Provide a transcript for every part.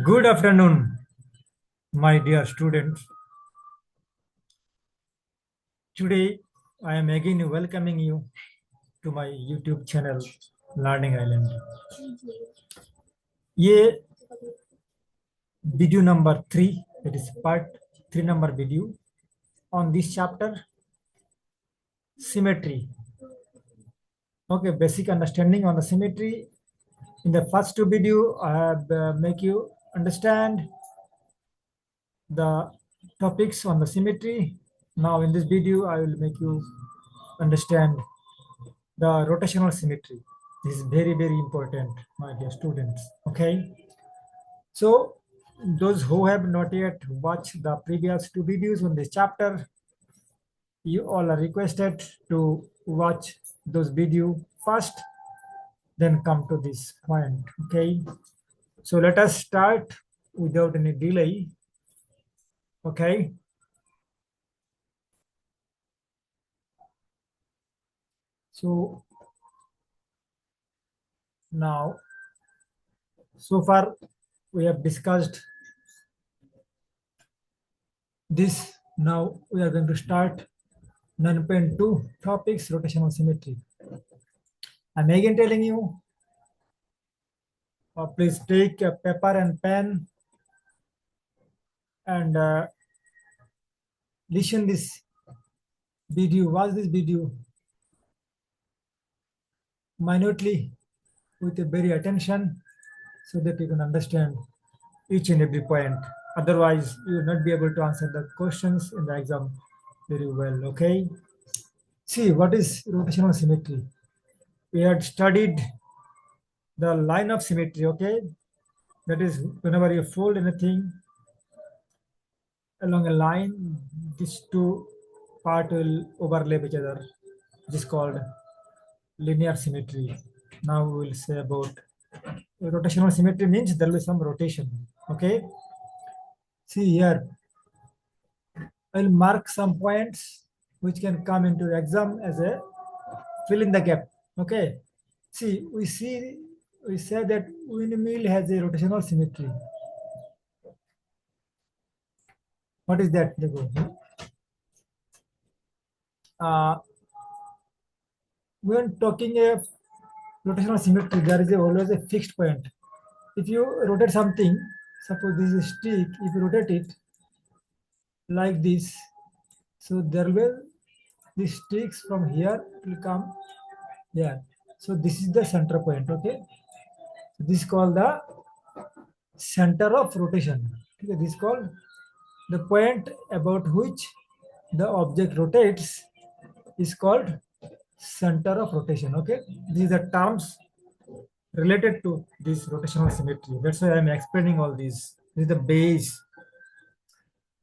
Good afternoon, my dear students. Today, I am again welcoming you to my YouTube channel, Learning Island. ये video number 3, that is part 3 number video on this chapter, symmetry. Okay, basic understanding on the symmetry. In the first two video, I have make you understand the topics on the symmetry. Now in this video, I will make you understand the rotational symmetry. This is very, very important, my dear students. Okay. So those who have not yet watched the previous two videos on this chapter, you all are requested to watch those video first, then come to this point. Okay. So let us start without any delay. Okay. So now, so far we have discussed this. Now we are going to start 9.2 topics, rotational symmetry. I'm again telling you, please take a paper and pen and listen this video, watch this video minutely with a very attention so that you can understand each and every point. Otherwise, you will not be able to answer the questions in the exam very well, okay? See, what is rotational symmetry? We had studied the line of symmetry, okay? That is, whenever you fold anything along a line, these two parts will overlap each other. It is called linear symmetry. Now we will say about rotational symmetry means there will be some rotation. Okay. See here, I'll mark some points which can come into the exam as a fill in the gap. Okay. See, we say that windmill has a rotational symmetry. What is that? Uh, when talking a rotational symmetry, there is always a fixed point. If you rotate something, suppose this is stick, if you rotate it like this, so there will the sticks from here will come here. So this is the center point. Okay, this is called the center of rotation. Okay, this is called the point about which the object rotates is called center of rotation. Okay, these are terms related to this rotational symmetry. That's why I'm explaining all these. This is the base.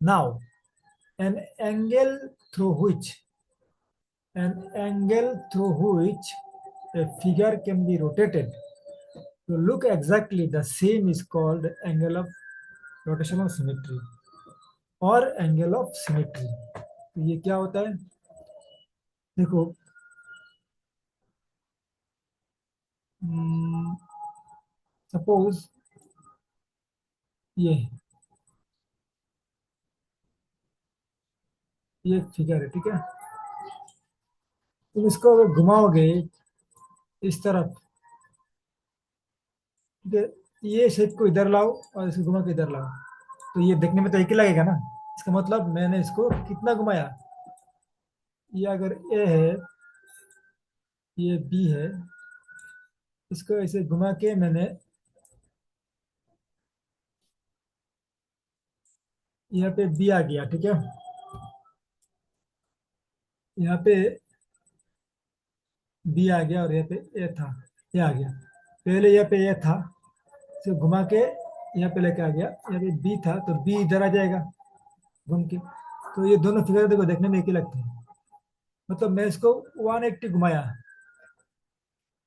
Now, an angle through which a figure can be rotated to look exactly the same is called angle of rotational symmetry or angle of symmetry. तो ये क्या होता है? देखो, suppose ये एक figure है, ठीक है? तुम इसको अगर घुमाओगे इस तरफ, ठीक है, ये शेप को इधर लाओ और इसको घुमा के इधर लाओ, तो ये देखने में तो एक ही लगेगा ना. इसका मतलब मैंने इसको कितना घुमाया, ये अगर ए है, ये बी है, इसको ऐसे घुमा के मैंने यहाँ पे बी आ गया, ठीक है? यहाँ पे बी आ गया और यहाँ पे ए था, ये आ गया. पहले यहाँ पे ए था, इसे घुमा के यहाँ पे लेके आ गया, यहाँ पे बी था तो बी इधर आ जाएगा घूम के. तो ये दोनों फिगर देखो देखने में एक ही लगते हैं. मतलब मैं इसको 180 घुमाया,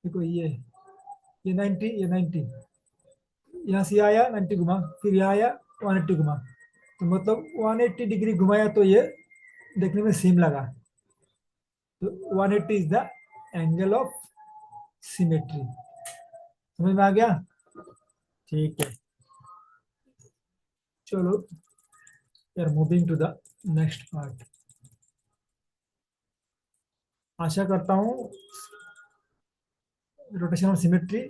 देखो ये 90, ये 90, यहाँ से आया 90 घुमा, फिर यहाँ आया 180 घुमा, तो मतलब 180 डिग्री घुमाया तो ये देखने में सेम लगा. तो 180 is the angle of symmetry. समझ में आ गया? ठीक है, चलो we are moving to the next part. आशा करता हूँ रोटेशनल सिमेट्री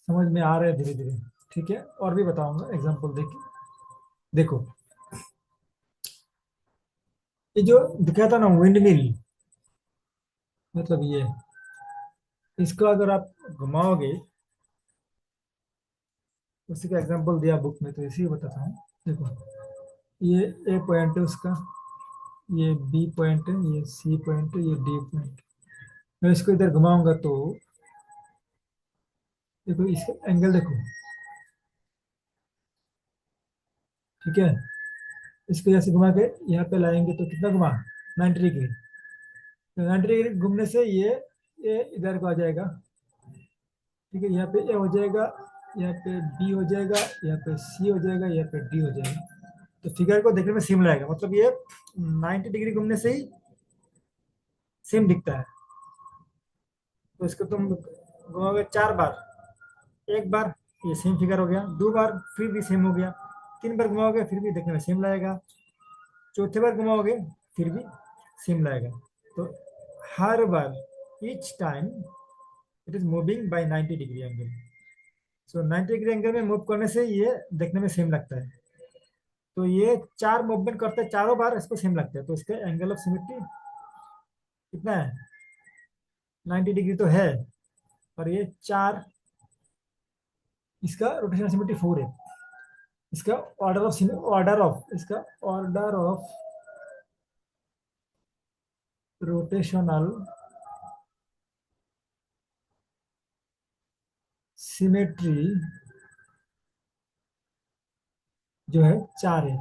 समझ में आ रहा है धीरे धीरे। ठीक है, और भी बताऊंगा एग्जांपल देके। देखो, ये जो दिखाया था ना विंड मिल, मतलब ये, इसको अगर आप घुमाओगे, उसी का एग्जांपल दिया बुक में, तो इसी को बताता हूँ। देखो, ये ए पॉइंट है उसका, ये बी पॉइंट है, ये सी पॉइंट है, ये डी पॉइंट। मैं इसको इधर घुमाऊंगा तो देखो इसका एंगल देखो। ठीक है, इसको जैसे घुमा के यहाँ पे लाएंगे तो कितना घुमा, 90 डिग्री। तो 90 डिग्री घूमने से ये इधर को आ जाएगा। ठीक है, यहाँ पे ए हो जाएगा, यहाँ पे बी हो जाएगा, यहाँ पे सी हो जाएगा, यहाँ पे डी हो जाएगा। तो फिगर को देखने में सेम लगेगा, मतलब ये 90 डिग्री घूमने से ही सेम दिखता है। तो इसको तुम घुमाओगे 4 बार, एक बार ये सेम फिगर हो गया, 2 बार फिर भी सेम हो गया, 3 बार घुमाओगे फिर भी देखने में सेम लगेगा, चौथे बार घुमाओगे फिर भी सेम लगेगा। तो हर बार, each time it is moving by 90 degree angle. So 90 degree angle में मूव करने से ये देखने में सेम लगता है। तो ये 4 मूवमेंट करते हैं, चारों बार इसको सेम लगता है, तो इसका एंगल ऑफ सिमेट्री कितना है, 90 डिग्री तो है। और ये 4, इसका रोटेशन सिमेट्री 4 है। इसका ऑर्डर ऑफ रोटेशनल सिमेट्री जो है 4 है।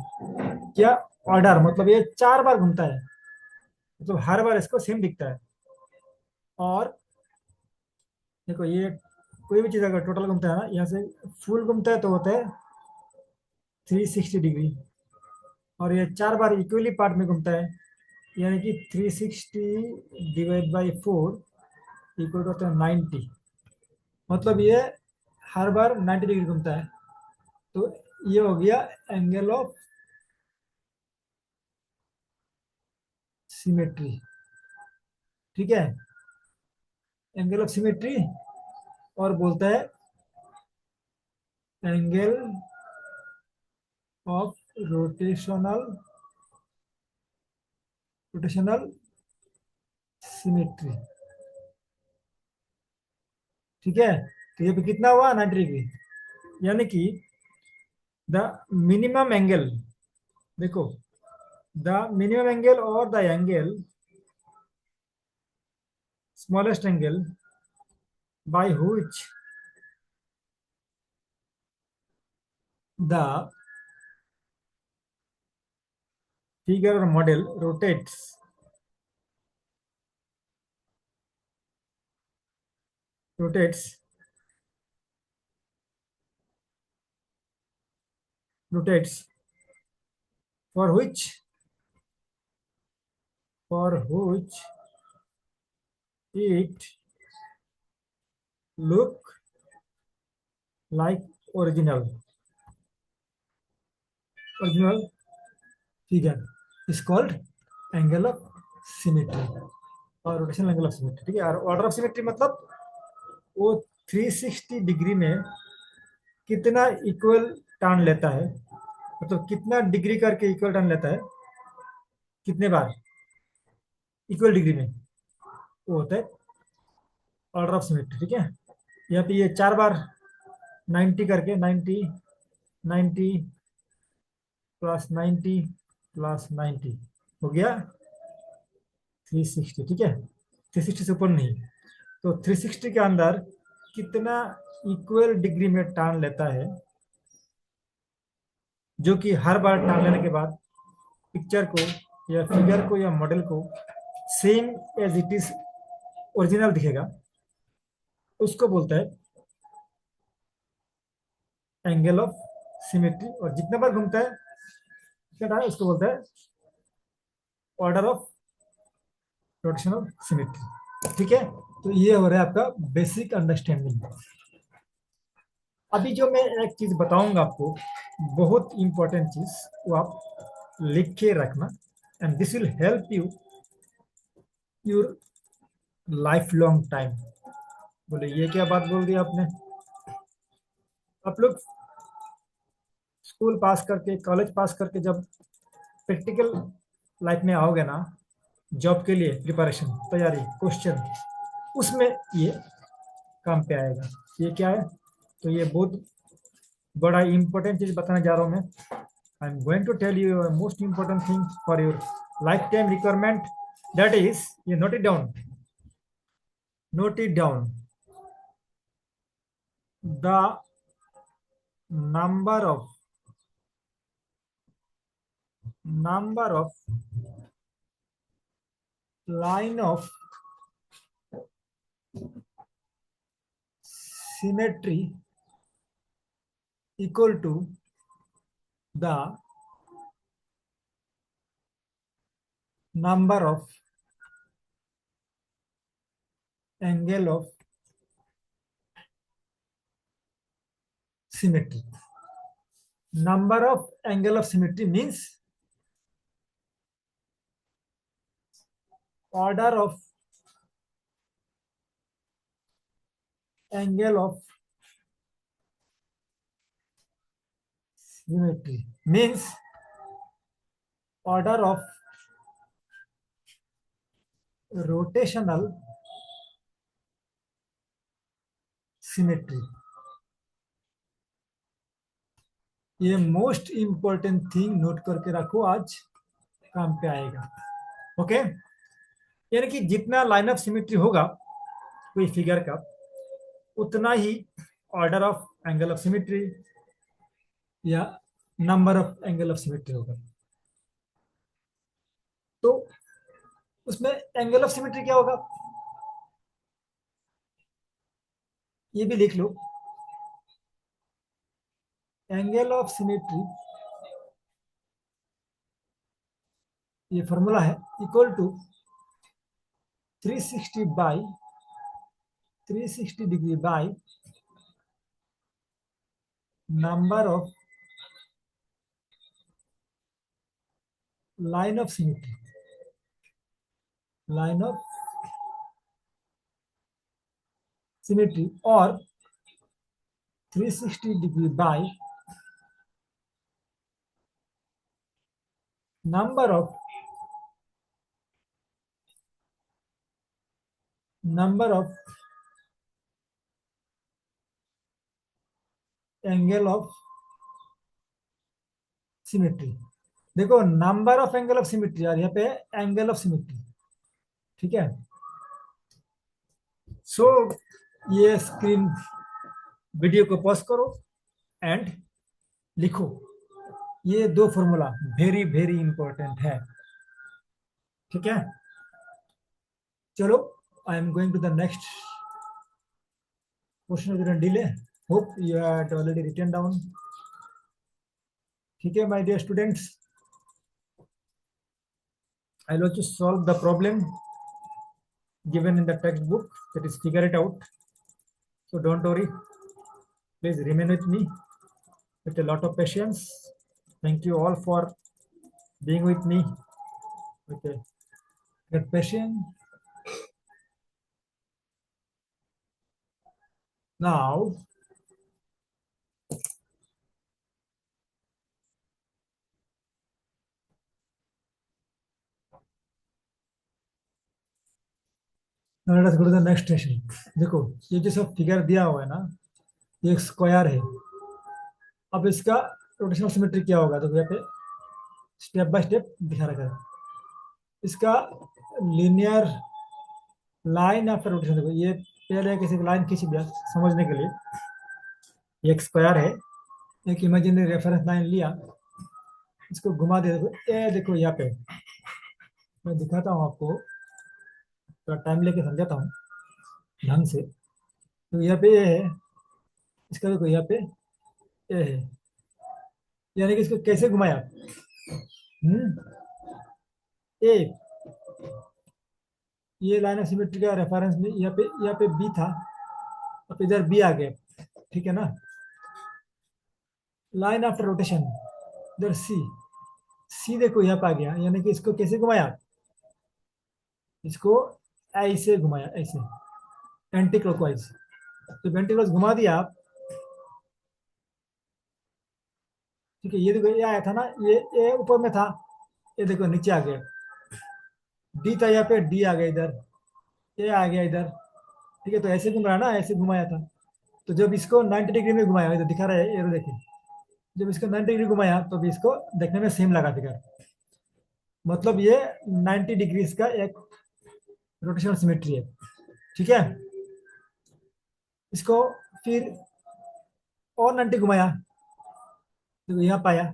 क्या ऑर्डर, मतलब ये 4 बार घूमता है, मतलब हर बार इसको सेम दिखता है। और देखो, ये कोई भी चीज अगर टोटल घूमता है ना, यहाँ से फुल घूमता है तो होता है 360 डिग्री। और ये 4 बार इक्वली पार्ट में घूमता है, यानी कि 360 डिवाइड बाई 4 इक्वल टू होता है 90। मतलब ये हर बार 90 डिग्री घूमता है। तो ये हो गया एंगल ऑफ सिमेट्री। ठीक है, एंगल ऑफ सिमेट्री, और बोलता है angle of rotational rotational symmetry. ठीक है, तो ये भी कितना हुआ, 90 डिग्री, यानी कि द मिनिमम एंगल, देखो, द मिनिमम एंगल और the angle, smallest angle by which the figure or model rotates rotates for which it look like original figure is called angle of symmetry और rotational angle of symmetry. ठीक है, और order of symmetry मतलब वो 360 degree में कितना equal turn लेता है, मतलब कितना डिग्री करके इक्वल टर्न लेता है, कितने बार इक्वल डिग्री में, वो होता है ऑर्डर ऑफ सिमेट्री। ठीक है, यहाँ पे ये 4 बार 90 करके, 90 90 प्लस 90 प्लस 90 हो गया 360। ठीक है, 360 से ऊपर नहीं। तो 360 के अंदर कितना इक्वल डिग्री में टर्न लेता है, जो कि हर बार टर्न लेने के बाद पिक्चर को या फिगर को या मॉडल को same as it is original दिखेगा, उसको बोलता है एंगल ऑफ सिमेट्री। और जितना बार घूमता है क्या है, उसको बोलता है ऑर्डर ऑफ रोटेशनल सिमेट्री। ठीक है, तो ये हो रहा है आपका बेसिक अंडरस्टैंडिंग। अभी जो मैं एक चीज बताऊंगा आपको, बहुत इंपॉर्टेंट चीज, वो आप लिख के रखना, and this will help you your life long time. बोले ये क्या बात बोल दी आपने? आप लोग स्कूल पास करके, कॉलेज पास करके जब प्रैक्टिकल लाइफ में आओगे ना, जॉब के लिए प्रिपरेशन, तैयारी, क्वेश्चन, उसमें ये काम पे आएगा। ये क्या है? तो ये बहुत बड़ा इंपॉर्टेंट चीज बताने जा रहा हूँ मैं। I am going to tell you most important thing for your life time requirement, that is, ये note it down, note it down, the number of number of line of symmetry equal to the number of angle of symmetry. Number of angle of symmetry means order of angle of symmetry means order of rotational symmetry. ये most important thing note करके रखो, आज काम पे आएगा। Okay, यानी कि जितना लाइन ऑफ सिमेट्री होगा कोई फिगर का, उतना ही order of angle of symmetry या number of angle of symmetry होगा। तो उसमें एंगल ऑफ सिमेट्री क्या होगा, ये भी लिख लो। एंगल ऑफ सिमेट्री, ये फॉर्मूला है, equal to 360 by 360 degree by number of line of symmetry, line of symmetry, और 360 degree by number of angle of symmetry. देखो, number of angle of symmetry, और यहाँ पे एंगल ऑफ सिमेट्री, ठीक है। सो ये स्क्रीन, वीडियो को पॉज करो एंड लिखो, ये दो फॉर्मूला वेरी वेरी इंपॉर्टेंट है, ठीक है। चलो, I am going to the next question with delay, hope you have already written down. ठीक है my dear students, I will also solve the problem given in the textbook, that is figure it out, so don't worry, please remain with me with a lot of patience. Thank you all for being with me. Okay, get patient. Now let us go to the next station. देखो, ये जो सब figure दिया हुआ है ना, ये एक स्क्वायर है। अब इसका रोटेशनल सिमेट्री क्या होगा, देखो यहाँ पे स्टेप बाय स्टेप दिखा रखा है। इसका लीनियर लाइन आफ्टर रोटेशन, देखो ये पहले किसी लाइन खींच दिया समझने के लिए। ये एक स्क्वायर है, एक इमेजिनरी रेफरेंस लाइन लिया, इसको घुमा दे, देखो ये, देखो यहाँ पे मैं दिखाता हूँ आपको, थोड़ा टाइम लेके समझाता हूँ ढंग से। तो यहाँ पे ये है, इसका देखो यहाँ पे ये है, यानी कि इसको कैसे घुमाया, ए, ये लाइन ऑफ सिमेट्री का रेफरेंस में यहाँ पे बी था, अब इधर बी आ गया, ठीक है ना। लाइन आफ्टर रोटेशन, इधर सी, सी देखो यहाँ पे आ गया, यानी कि इसको कैसे घुमाया, इसको ऐसे घुमाया, ऐसे एंटी क्लॉकवाइज। तो एंटी क्लॉक घुमा दिया आप, ठीक है। ये देखो, ये आया था ना, ये ऊपर में था, ये देखो नीचे आ गया, डी था यहाँ पे, डी आ गया इधर, ये आ गया इधर, ठीक है। तो ऐसे घुम रहा ना, ऐसे घुमाया था। तो जब इसको 90 डिग्री में घुमाया, इधर दिखा रहा है एरो देखिए, जब इसको 90 डिग्री घुमाया तो भी इसको देखने में सेम लगा फिगर, मतलब ये 90 डिग्रीज का एक रोटेशनल सिमेट्री है, ठीक है। इसको फिर और 90 घुमाया, देखो यहाँ पाया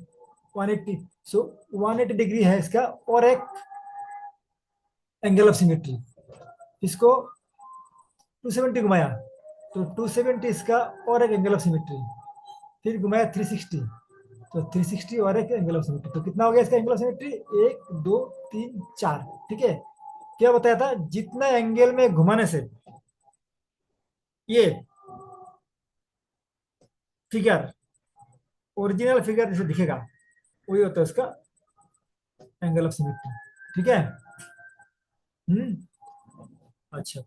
180, सो 180 डिग्री है इसका और एक एंगल ऑफ सिमेट्री। इसको 270 घुमाया, तो 270 इसका और एक एंगल ऑफ सिमेट्री। फिर घुमाया 360, तो 360 और एक एंगल ऑफ सिमेट्री। तो कितना हो गया इसका एंगल ऑफ सिमेट्री, 1 2 3 4, ठीक है। क्या बताया था, जितना एंगल में घुमाने से ये फिगर, ओरिजिनल फिगर जैसे दिखेगा, वही होता है उसका एंगल ऑफ सिमेट्री, ठीक है। हम्म। अच्छा,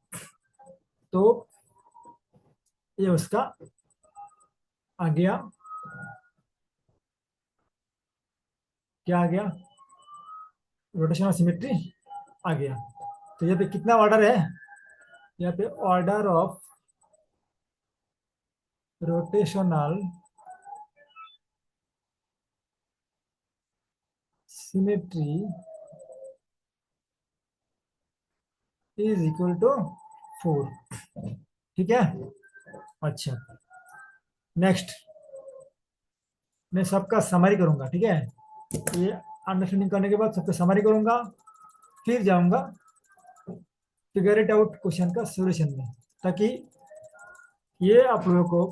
तो ये उसका आ गया, क्या आ गया, रोटेशनल सिमेट्री आ गया। तो यहाँ पे कितना ऑर्डर है, यहाँ पे order of rotational symmetry is equal to 4, ठीक है। अच्छा, नेक्स्ट मैं सबका समरी करूंगा, ठीक है। ये अंडरस्टैंडिंग करने के बाद सबका समरी करूंगा, फिर जाऊंगा फिगर इट आउट क्वेश्चन का सॉल्यूशन में, ताकि ये आप लोगों को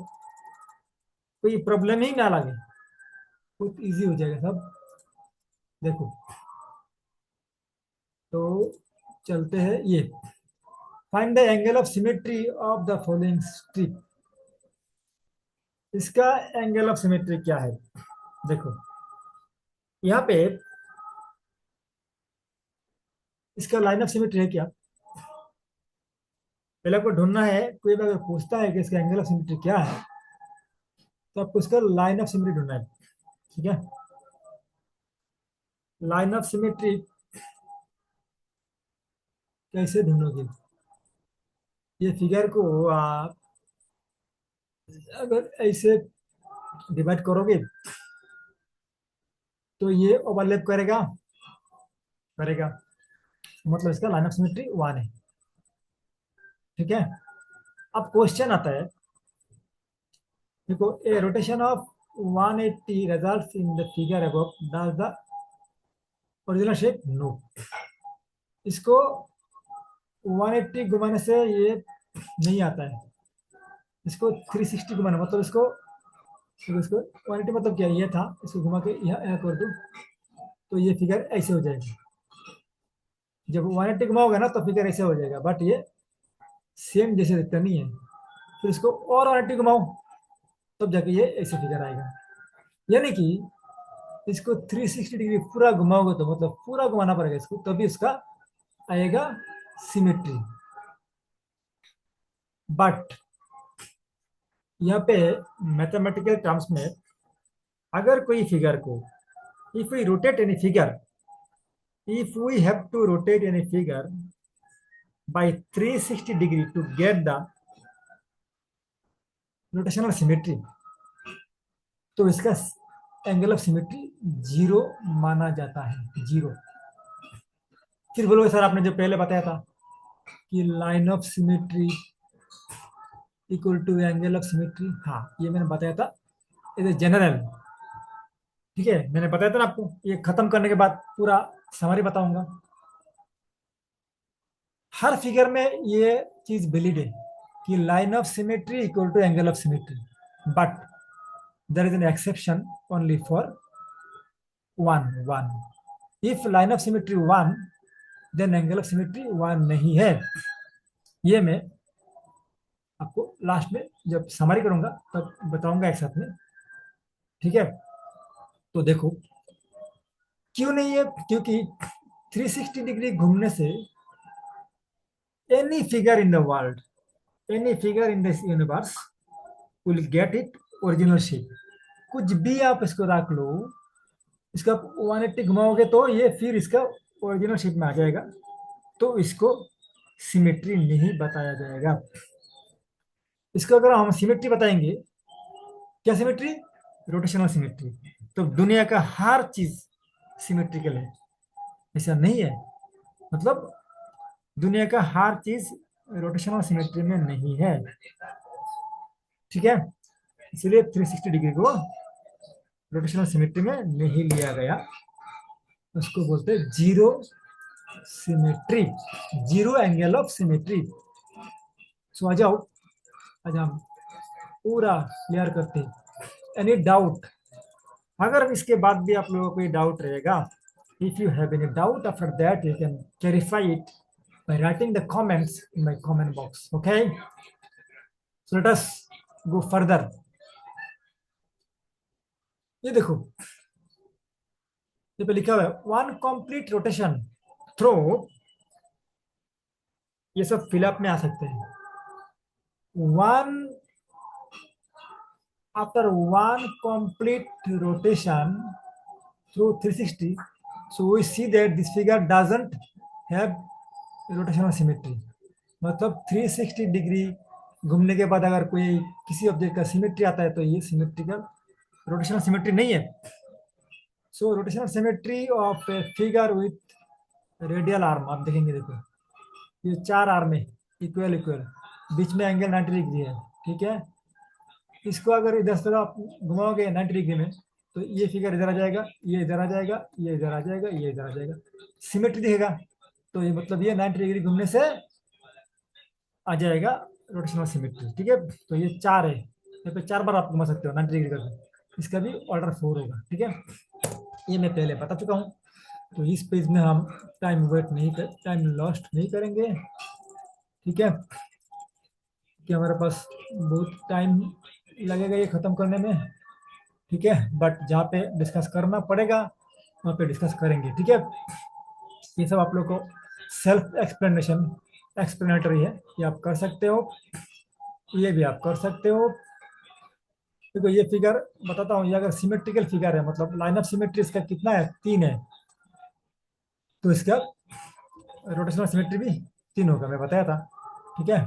कोई प्रॉब्लम ही ना लगे, बहुत इजी हो जाएगा सब। देखो, तो चलते हैं, ये find the angle of symmetry of the following strip. इसका एंगल ऑफ सिमेट्री क्या है, देखो यहाँ पे इसका लाइन ऑफ सिमेट्री है क्या, पहले आपको ढूंढना है। कोई अगर पूछता है कि इसका एंगल ऑफ सिमेट्री क्या है, तो आपको इसका लाइन ऑफ सिमेट्री ढूंढना है, ठीक है। लाइन ऑफ सिमेट्री कैसे ढूंढोगे, ये फिगर को आप अगर ऐसे डिवाइड करोगे तो ये ओवरलैप करेगा, करेगा, मतलब इसका लाइन ऑफ सिमेट्री 1 है, ठीक है। अब क्वेश्चन आता है, देखो a rotation of 180 results in the figure above, does the original shape, no. इसको 180 घुमाने से ये नहीं आता है, इसको 360 घुमाना, मतलब इसको, इसको 180 मतलब क्या, ये था, इसको घुमा के यहाँ कर दूं तो ये फिगर ऐसे हो जाएगी। जब 180 घुमाओगे ना तो फिगर ऐसे हो जाएगा, बट ये सेम जैसे दिखता नहीं है। फिर इसको और 180 घुमाओ, तब जाके ये ऐसे फिगर आएगा। यानी कि इसको 360 डिग्री पूरा घुमाओगे तो, मतलब पूरा घुमाना पड़ेगा इसको, तभी इसका आएगा सिमेट्री। बट यहाँ पे मैथमेटिकल टर्म्स में, अगर कोई फिगर को, if we rotate any figure, if we have to rotate any figure by 360 degree to get the rotational symmetry, तो इसका एंगल ऑफ सिमेट्री 0 माना जाता है, 0। फिर बोलोगे सर आपने जो पहले बताया था कि line of symmetry equal to angle of symmetry, हाँ ये मैंने बताया था, इज जनरल, ठीक है। मैंने बताया था ना आपको, ये खत्म करने के बाद पूरा समरी बताऊंगा। हर फिगर में ये चीज वैलिड है कि line of symmetry equal to angle of symmetry, but there is an exception only for 1 if line of symmetry 1, then angle of symmetry 1 नहीं है। ये मैं आपको लास्ट में जब समरी करूंगा तब बताऊंगा एक साथ में, ठीक है, तो देखो क्यों नहीं है, क्योंकि 360 डिग्री घूमने से any figure in the world, any figure in this universe will get it original shape. कुछ भी आप इसको रख लो, इसका 180 घुमाओगे तो ये फिर इसका ओरिजिनल शेप में आ जाएगा, तो इसको सिमेट्री नहीं बताया जाएगा। इसको अगर हम सिमेट्री बताएंगे, क्या सिमेट्री? Rotational symmetry. तो दुनिया का हर चीज सिमेट्रिकल है, ऐसा नहीं है। मतलब दुनिया का हर चीज रोटेशनल सिमेट्री में नहीं है, ठीक है। इसलिए 360 डिग्री को रोटेशनल सिमेट्री में नहीं लिया गया, उसको बोलते हैं zero symmetry, zero angle of symmetry. So आ जाओ, आज हम पूरा क्लियर करते हैं। Any doubt? अगर इसके बाद भी आप लोगों को कोई डाउट रहेगा, if you have any doubt after that you can clarify it by writing the comments in my comment box. Okay, so let us go further. ये देखो, ये पे लिखा हुआ है वन कंप्लीट रोटेशन थ्रो, ये सब फिलअप में आ सकते हैं। One after one complete rotation through 360, so we see that this figure doesn't have rotational symmetry। मतलब 360 डिग्री घूमने के बाद अगर कोई किसी ऑब्जेक्ट का सिमेट्री आता है तो ये सिमेट्रिकल रोटेशनल सिमेट्री नहीं है। So rotational symmetry of a figure with radial arm, आप देखेंगे, देखो ये 4 आर्म है, इक्वल इक्वल, बीच में एंगल 90 डिग्री है, ठीक है। इसको अगर इधर से आप घुमाओगे 90 डिग्री में, तो ये फिगर इधर आ जाएगा, ये इधर आ जाएगा, ये इधर आ जाएगा, ये इधर आ जाएगा, सिमेट्री दिखेगा। तो ये मतलब ये 90 डिग्री घूमने से आ जाएगा रोटेशनल सिमेट्री, ठीक है। तो ये 4 है, यहाँ पे 4 बार आप घुमा सकते हो 90 डिग्री करके, इसका भी ऑर्डर 4 होगा, ठीक है। ये मैं पहले बता चुका हूँ, तो इस पेज में हम टाइम वेट नहीं कर, टाइम लॉस्ट नहीं करेंगे, ठीक है, कि हमारे पास बहुत टाइम लगेगा ये खत्म करने में, ठीक है। बट जहाँ पे डिस्कस करना पड़ेगा वहाँ पे डिस्कस करेंगे, ठीक है। ये सब आप लोग को सेल्फ एक्सप्लेनेशन एक्सप्लेनेटरी है, ये आप कर सकते हो, ये भी आप कर सकते हो। देखो ये फिगर बताता हूँ, ये अगर सिमेट्रिकल फिगर है, मतलब लाइन ऑफ सिमेट्री इसका कितना है, 3 है, तो इसका रोटेशनल सिमेट्री भी 3 होगा, मैं बताया था, ठीक है।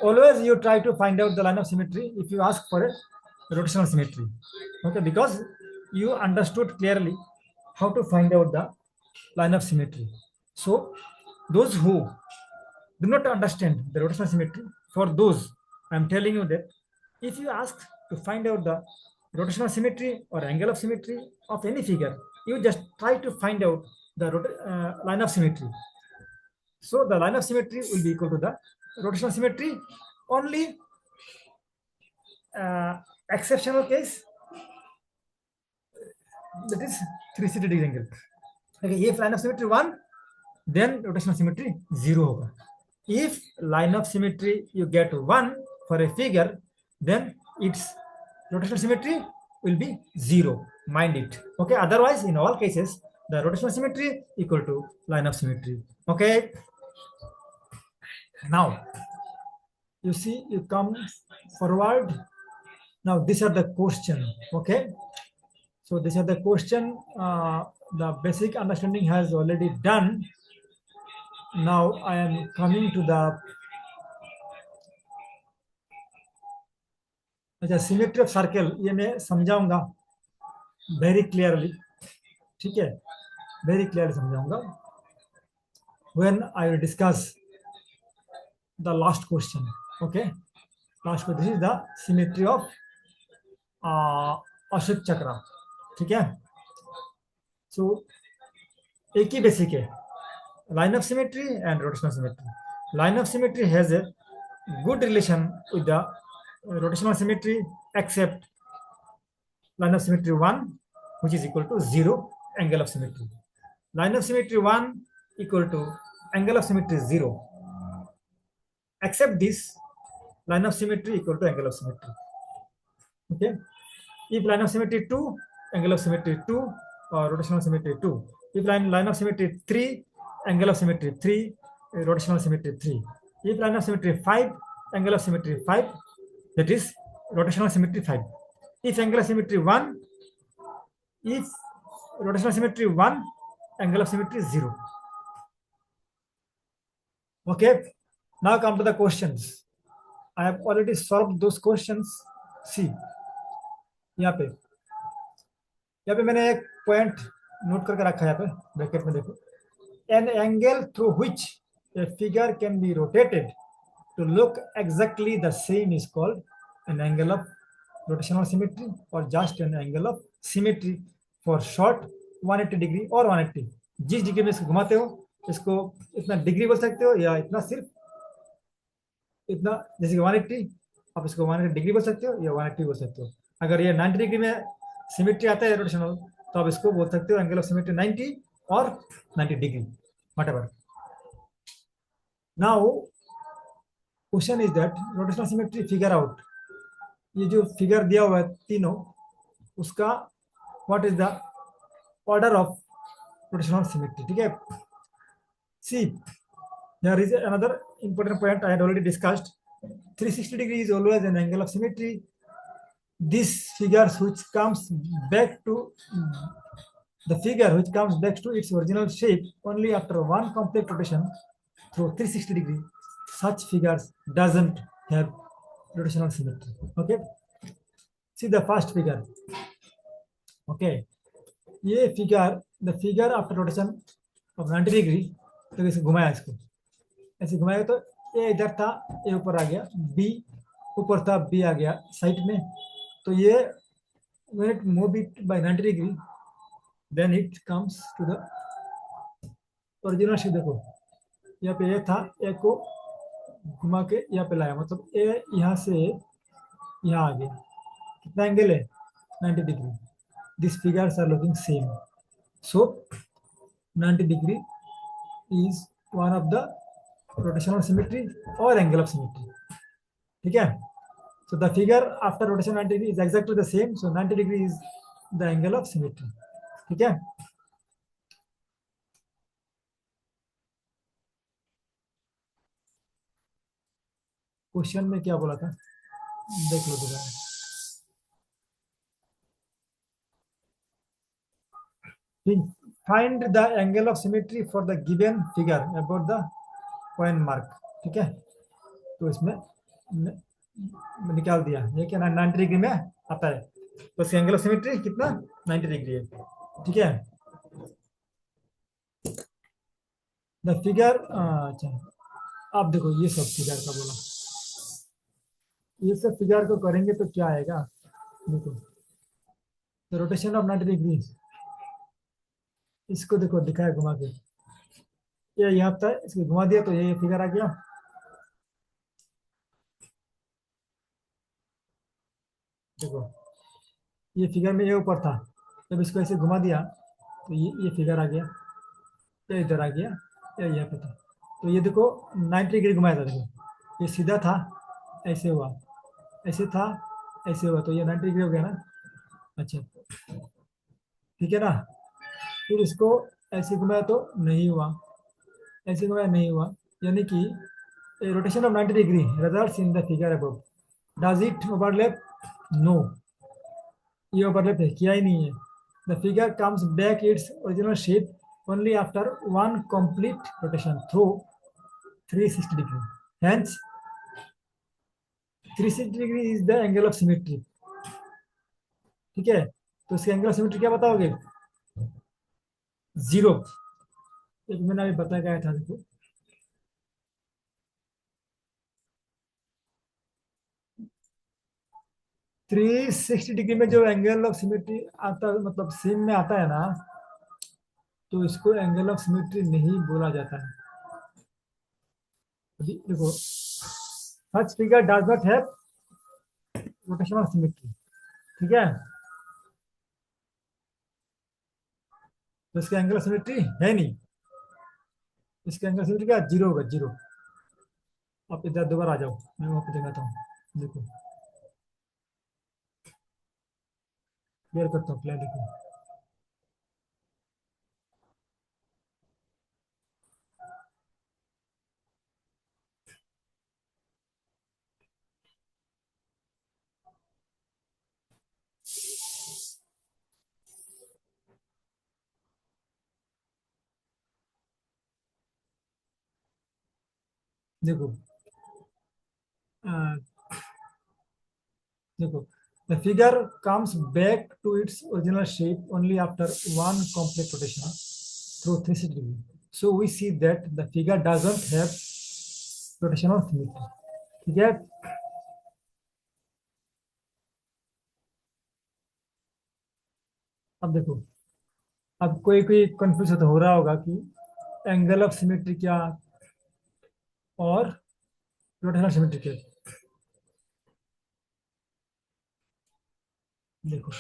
Always you try to find out the line of symmetry if you ask for a rotational symmetry, okay, because you understood clearly how to find out the line of symmetry. So those who do not understand the rotational symmetry, for those I am telling you that if you ask to find out the rotational symmetry or angle of symmetry of any figure, you just try to find out the line of symmetry. So the line of symmetry will be equal to the rotational symmetry. Only exceptional case, that is 360 degree angle. Okay, if line of symmetry 1, then rotational symmetry 0 होगा। If line of symmetry you get 1 for a figure, then its rotational symmetry will be 0. Mind it. Okay. Otherwise, in all cases, the rotational symmetry equal to line of symmetry. Okay. Now, you see, you come forward. Now, these are the question. Okay. So these are the question. The basic understanding has already done. Now I am coming to the अच्छा, symmetry of circle, ये मैं समझाऊंगा very clearly, ठीक है, very clearly समझाऊंगा when I will discuss the last question. Okay, last question is the symmetry of Ashoka चक्र, ठीक है। सो एक ही बेसिक है, line of symmetry and rotational symmetry. Line of symmetry has a good relation with the rotational symmetry, except line of symmetry 1, which is equal to 0 angle of symmetry. Line of symmetry 1 equal to angle of symmetry 0. Except this, line of symmetry equal to angle of symmetry. Okay. If line of symmetry 2, angle of symmetry 2, or rotational symmetry 2. If line of symmetry 3, angle of symmetry 3, rotational symmetry 3. If line of symmetry 5, angle of symmetry 5, that is rotational symmetry 5. If angle of symmetry 1, if rotational symmetry 1, angle of symmetry 0. Okay, now come to the questions. I have already solved those questions. See, यहाँ पे मैंने एक point note करके रखा है यहाँ पे bracket में देखो. An angle through which a figure can be rotated to look exactly the same is called an angle of rotational symmetry or just an angle of symmetry for short 180 degree और 180. जिस degree में इसको घुमाते हो इसको इतना degree बोल सकते हो या इतना सिर्फ इतना, जैसे कि 180 आप इसको 180 डिग्री बोल सकते हो या 180 बोल सकते हो. अगर ये 90 डिग्री में सिमेट्री आता है रोटेशनल तो आप इसको बोल सकते हो एंगल ऑफ सिमेट्री 90 और 90 degree whatever. Now question is that rotational symmetry figure out. ये जो फिगर दिया हुआ है तीनों उसका what is the order of rotational symmetry. ठीक है, सी there is another important point I had already discussed. 360 degree is always an angle of symmetry. This figure which comes back to the figure which comes back to its original shape only after one complete rotation through 360 degree, such figures doesn't have rotational symmetry. Okay, see the first figure. Okay, ये figure the figure after rotation of 90 degree. तो इसे घुमाया, इसको ऐसे घुमाया तो ए इधर था, ए ऊपर आ गया, बी ऊपर था, बी आ गया साइड में. तो ये when it move it by 90 degree then it comes to the original shape. देखो यहाँ पे ए था, ए को घुमा के यहाँ पे लाया, मतलब ए यहाँ से यहाँ आ गया. कितना एंगल है 90 degree. This figures are looking same, so 90 degree is one of the rotational symmetry or angle of symmetry. ठीक है, so the figure after rotation 90 degree is exactly the same, so 90 degree is the angle of symmetry. ठीक है, question में क्या बोला था देख लो दोबारा. find the angle of symmetry for the given figure about the point mark. ठीक है, तो इसमें निकाल दिया ये क्या 90 डिग्री में आता है, तो इसका एंगल ऑफ सिमेट्री कितना 90 डिग्री है. ठीक है, द फिगर. अच्छा आप देखो ये सब फिगर का बोला, ये सब फिगर को करेंगे तो क्या आएगा. देखो रोटेशन ऑफ 90 डिग्री, इसको देखो दिखाया घुमा के, ये यहाँ था, इसको घुमा दिया तो ये फिगर आ गया. देखो ये फिगर में ये ऊपर था, जब इसको ऐसे घुमा दिया तो ये फिगर आ गया, ये इधर आ गया, ये यहाँ पे था. तो ये देखो 90 डिग्री घुमाया था. देखो ये सीधा था, ऐसे हुआ, ऐसे था, ऐसे हुआ, तो ये 90 डिग्री हो गया ना. अच्छा ठीक है ना, फिर इसको ऐसे घुमाया तो नहीं हुआ, ऐसे घुमाया नहीं हुआ, यानी कि rotation of 90 degree results in the figure above. Does it overlap? No, ये ओवरलैप किया ही नहीं है. The figure comes back its original shape only after one complete rotation through 360 degree. Hence 360 degree is the angle of symmetry. ठीक है, तो इसके angle of symmetry क्या बताओगे? 0. एक मैंने अभी बताया गया था, देखो 360 डिग्री में जो एंगल ऑफ सिमेट्री आता, मतलब सेम में आता है ना, तो इसको एंगल ऑफ सिमेट्री नहीं बोला जाता है. देखो such figure does not have rotational symmetry. ठीक है, तो इसका एंगल ऑफ सिमेट्री है नहीं, इसका एंगल सिमेट्री क्या 0 होगा, 0. आप इधर दोबारा आ जाओ, मैं वहां पे दिखाता हूँ. देखो क्लियर करता हूँ, क्लियर देखो। देखो देखो, the figure comes back to its original shape only after one complete rotation through 360 degree. So we see that the figure doesn't have rotational symmetry. ठीक है। अब देखो, अब कोई कोई कंफ्यूज तो हो रहा होगा कि एंगल ऑफ सिमेट्री क्या और रोटेशनल सिमेट्री क्या। देखो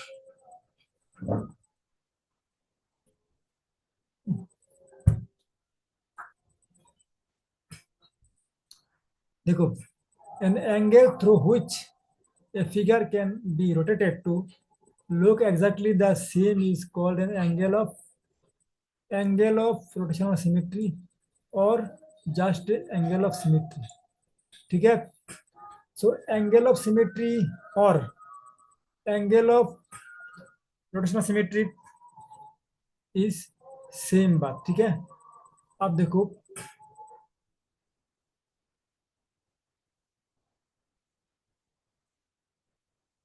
देखो, an angle through which a figure can be rotated to look exactly the same is called an angle of rotational symmetry or just angle of symmetry। ठीक है। So angle of symmetry और angle of rotational symmetry is same बात। ठीक है। अब देखो,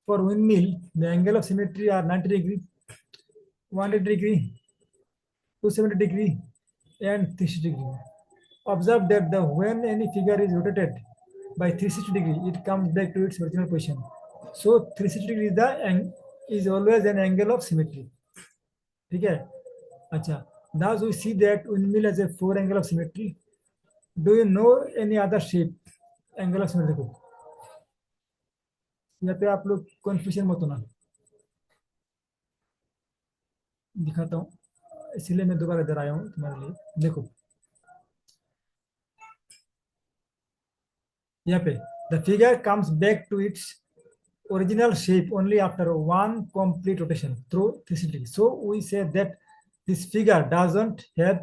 for windmill the angle of symmetry are 90 degree, 180 degree, 270 degree and 360 degree। Observe that the when any figure is rotated by 360 degree, it comes back to its original position. So 360 degree is always an angle of symmetry। ठीक है। अच्छा, thus we see that windmill has a four angle of symmetry। Do you know any other shape angle of symmetry को? यहाँ पे आप लोग confusion मत होना, दिखाता हूँ, इसीलिए मैं दोबारा इधर आया हूँ तुम्हारे लिए। देखो यहाँ पे, the figure comes back to its original shape only after one complete rotation through 360 degree। So we say that this figure doesn't have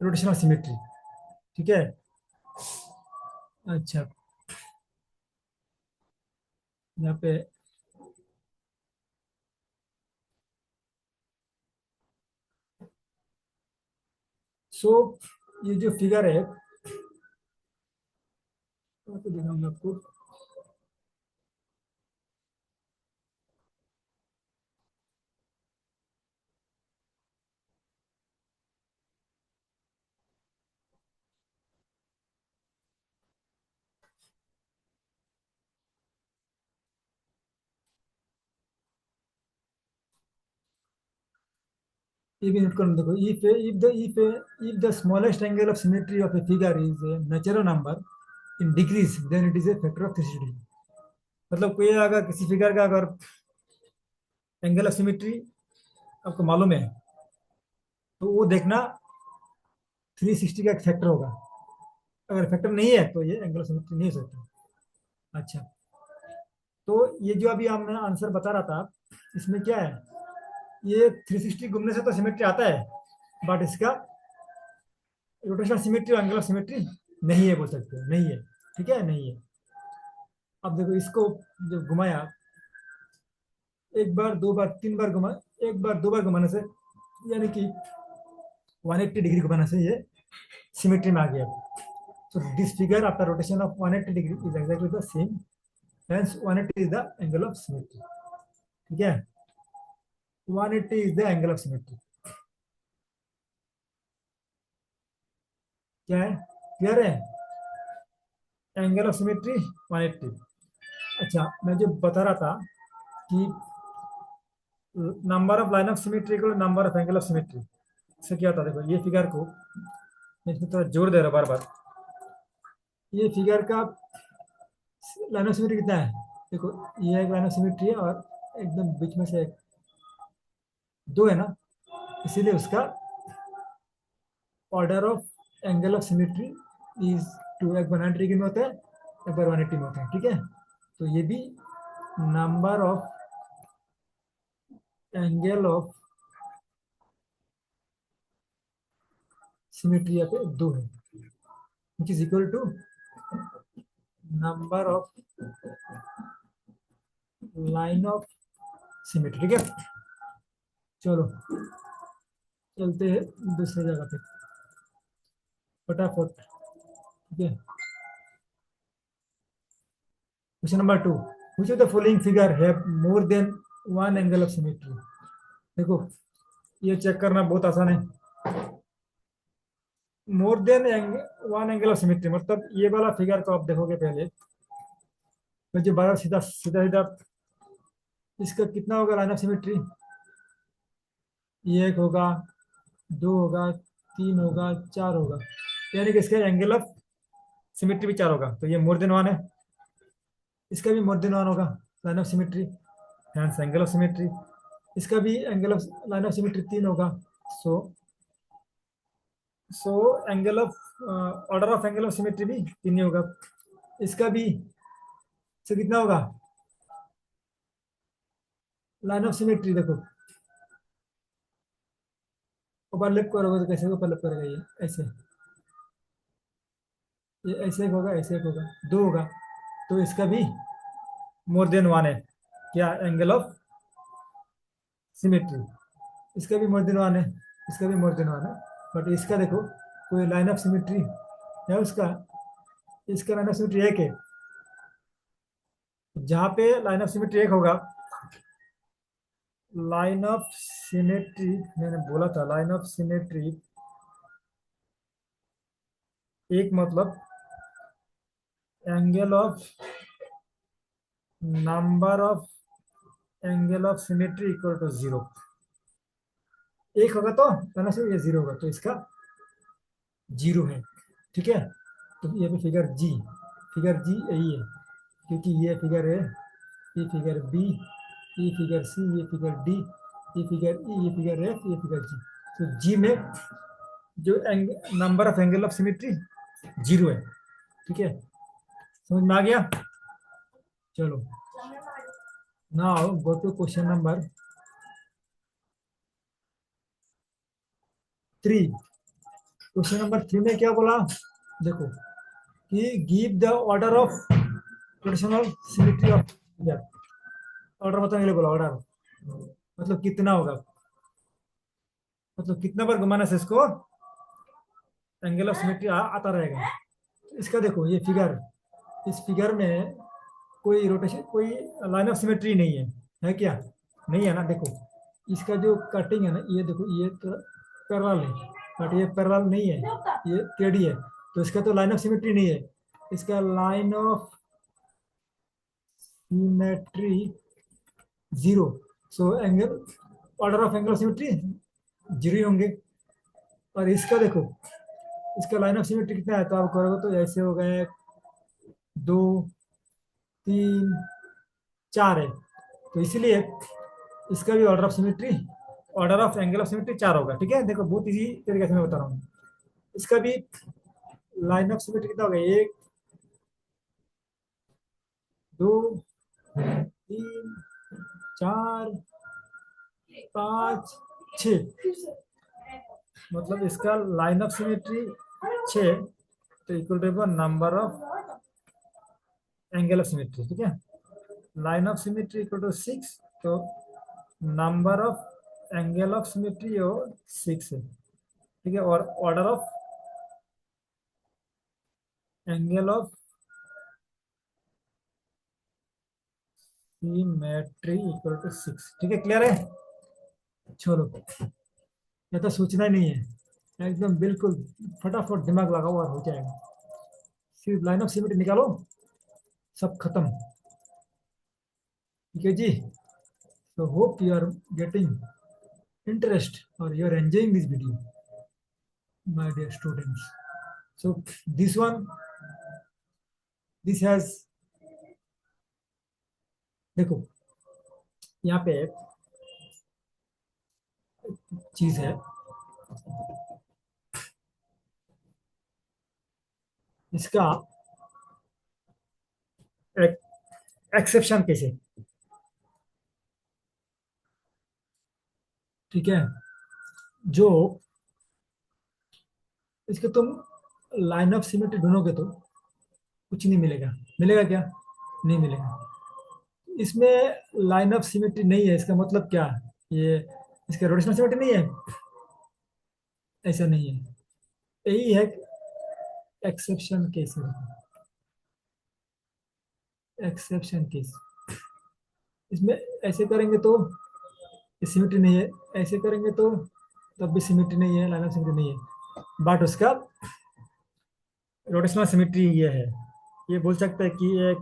rotational symmetry। ठीक है। अच्छा, यहाँ पे सो ये जो फिगर है, तो दिखाऊंगा आपको। ये भी नोट करो। देखो, if the smallest angle of symmetry of a figure is a natural number in degrees, then it is a factor of 360 degree। मतलब कोई अगर किसी फिगर का अगर एंगल ऑफ सिमेट्री आपको मालूम है, तो वो देखना 360 का एक फैक्टर होगा। अगर फैक्टर नहीं है तो ये एंगल ऑफ सिमेट्री नहीं हो सकता। अच्छा, तो ये जो अभी हमने आंसर बता रहा था, इसमें क्या है, ये 360 घूमने से तो सिमेट्री आता है, बट इसका रोटेशनल सिमेट्री और एंगल ऑफ सिमेट्री नहीं है, बोल सकते हो नहीं है। ठीक है, नहीं है। अब देखो इसको जब घुमाया, एक बार दो बार तीन बार घुमा, एक बार दो बार घुमाने से, यानी कि 180 डिग्री घुमाने से ये सिमेट्री में आ गया। So this figure after rotation of 180 degree is exactly the same, hence 180 is the angle of symmetry। ठीक है, 180 is the angle of symmetry। क्या है, क्लियर है? Angle of symmetry 180। अच्छा, मैं जो बता रहा था कि number of line of symmetry को number of angle of symmetry से क्या होता है। देखो ये फिगर को मैं इसमें थोड़ा जोर दे रहा हूँ बार बार। ये फिगर का लाइन ऑफ सिमेट्री कितना है? देखो, ये एक लाइन ऑफ सिमेट्री है और एकदम बीच में से एक दो है ना, इसीलिए उसका order of angle of symmetry is two, एक बार 90 डिग्री में होता है, एक बार 180 में होता है। ठीक है, तो ये भी number of angle of symmetry यहाँ पे 2 है, which is equal to number of line of symmetry. ठीक है, चलो चलते हैं दूसरी जगह पे फटाफट। ठीक है, question number 2, which of the following figure have more than one angle of symmetry। देखो ये चेक करना बहुत आसान है। मोर than one angle of symmetry मतलब ये वाला फिगर को आप देखोगे पहले, तो जो बारह सीधा सीधा सीधा इसका कितना होगा लाइन ऑफ सिमेट्री, ये एक होगा, दो होगा, तीन होगा, चार होगा, यानी कि इसका एंगल ऑफ सिमेट्री भी चार होगा, तो ये मोर देन वन है। इसका भी मोर देन वन होगा line of symmetry, hence angle of symmetry. इसका भी angle of line of symmetry तीन होगा, so so angle of order of angle of symmetry भी तीन ही होगा। इसका भी से कितना होगा लाइन ऑफ सिमेट्री, देखो ओवरलैप करोगे तो कैसे ओवरलैप करेगा, ये ऐसे, ये ऐसे एक होगा, ऐसे एक होगा, दो होगा, तो इसका भी मोर देन वन है क्या एंगल ऑफ सिमेट्री। इसका भी मोर देन वन है, इसका भी मोर देन वन है, बट इसका देखो कोई लाइन ऑफ सिमेट्री है उसका, इसका लाइन ऑफ सिमेट्री एक है। जहाँ पे लाइन ऑफ सिमेट्री एक होगा, लाइन ऑफ सिमेट्री, मैंने बोला था लाइन ऑफ सिमेट्री एक मतलब angle of number of angle of symmetry equal to zero. एक होगा तो लाइन ऑफ सिमेट्री जीरो होगा, तो इसका जीरो है। ठीक है, तो ये भी फिगर जी यही है, क्योंकि ये फिगर है, ये फिगर बी, ये फिगर सी, ये फिगर डी, ये फिगर ई, ये फिगर एफ, ये फिगर जी। तो जी में जो number of angle of symmetry zero है। ठीक है, समझ में आ गया। चलो now go to question number 3। Question number 3 में क्या बोला, देखो कि give the order of rotational symmetry of figure. Order बताने के लिए बोला, ऑर्डर मतलब कितना होगा, मतलब कितना बार घुमाने से इसको एंगल ऑफ सिमेट्री आता रहेगा। इसका देखो ये फिगर, इस फिगर में कोई रोटेशन, कोई लाइन ऑफ सिमेट्री नहीं है क्या, नहीं है ना। देखो इसका जो कटिंग है ना, ये देखो ये तो पैरेलल है, बट ये पैरेलल नहीं है, ये टेढ़ी है, तो इसका तो लाइन ऑफ सिमेट्री नहीं है। इसका line of symmetry zero, so angle order of angle of symmetry zero ही होंगे। और इसका देखो, इसका लाइन ऑफ सिमेट्री कितना है, तो आप करोगे तो ऐसे हो गए, दो, तीन, चार है, तो इसीलिए इसका भी order of symmetry, order of angle of symmetry चार होगा। ठीक है, देखो बहुत इजी तरीके से मैं बता रहा हूँ। इसका भी लाइन ऑफ सिमेट्री कितना होगा, एक, दो, तीन, चार, पाँच, छ, मतलब इसका लाइन ऑफ सिमेट्री छ, तो equal to number of angle of symmetry. ठीक है, line of symmetry equal to six, तो number of angle of symmetry हो सिक्स है। ठीक है, और order of angle of symmetry equal to six. ठीक है, क्लियर है। छोड़ो, ये तो सोचना ही नहीं है, एकदम बिल्कुल फटाफट दिमाग लगाओ और हो जाएगा। सिर्फ लाइन ऑफ सिमेट्री निकालो, सब खत्म। ठीक है जी, so hope you are getting interest or you are enjoying this video, my dear students. So this one, this has, देखो यहाँ पे एक चीज है, इसका एक एक्सेप्शन केस है। ठीक है। जो इसके तुम लाइन ऑफ सिमेट्री ढूंढोगे तो कुछ नहीं मिलेगा। मिलेगा क्या? नहीं मिलेगा। इसमें लाइन ऑफ सिमेट्री नहीं है, इसका मतलब क्या है? ये इसका रोटेशनल सिमेट्री नहीं है, ऐसा नहीं है। यही है एक्सेप्शन केस है। Exception case. इसमें ऐसे करेंगे तो सिमेट्री नहीं है, ऐसे करेंगे तो तब भी सिमेट्री नहीं है, लाइन ऑफ सिमेट्री नहीं है। बट उसका रोटेशनल सिमेट्री ये है। ये बोल सकते हैं कि एक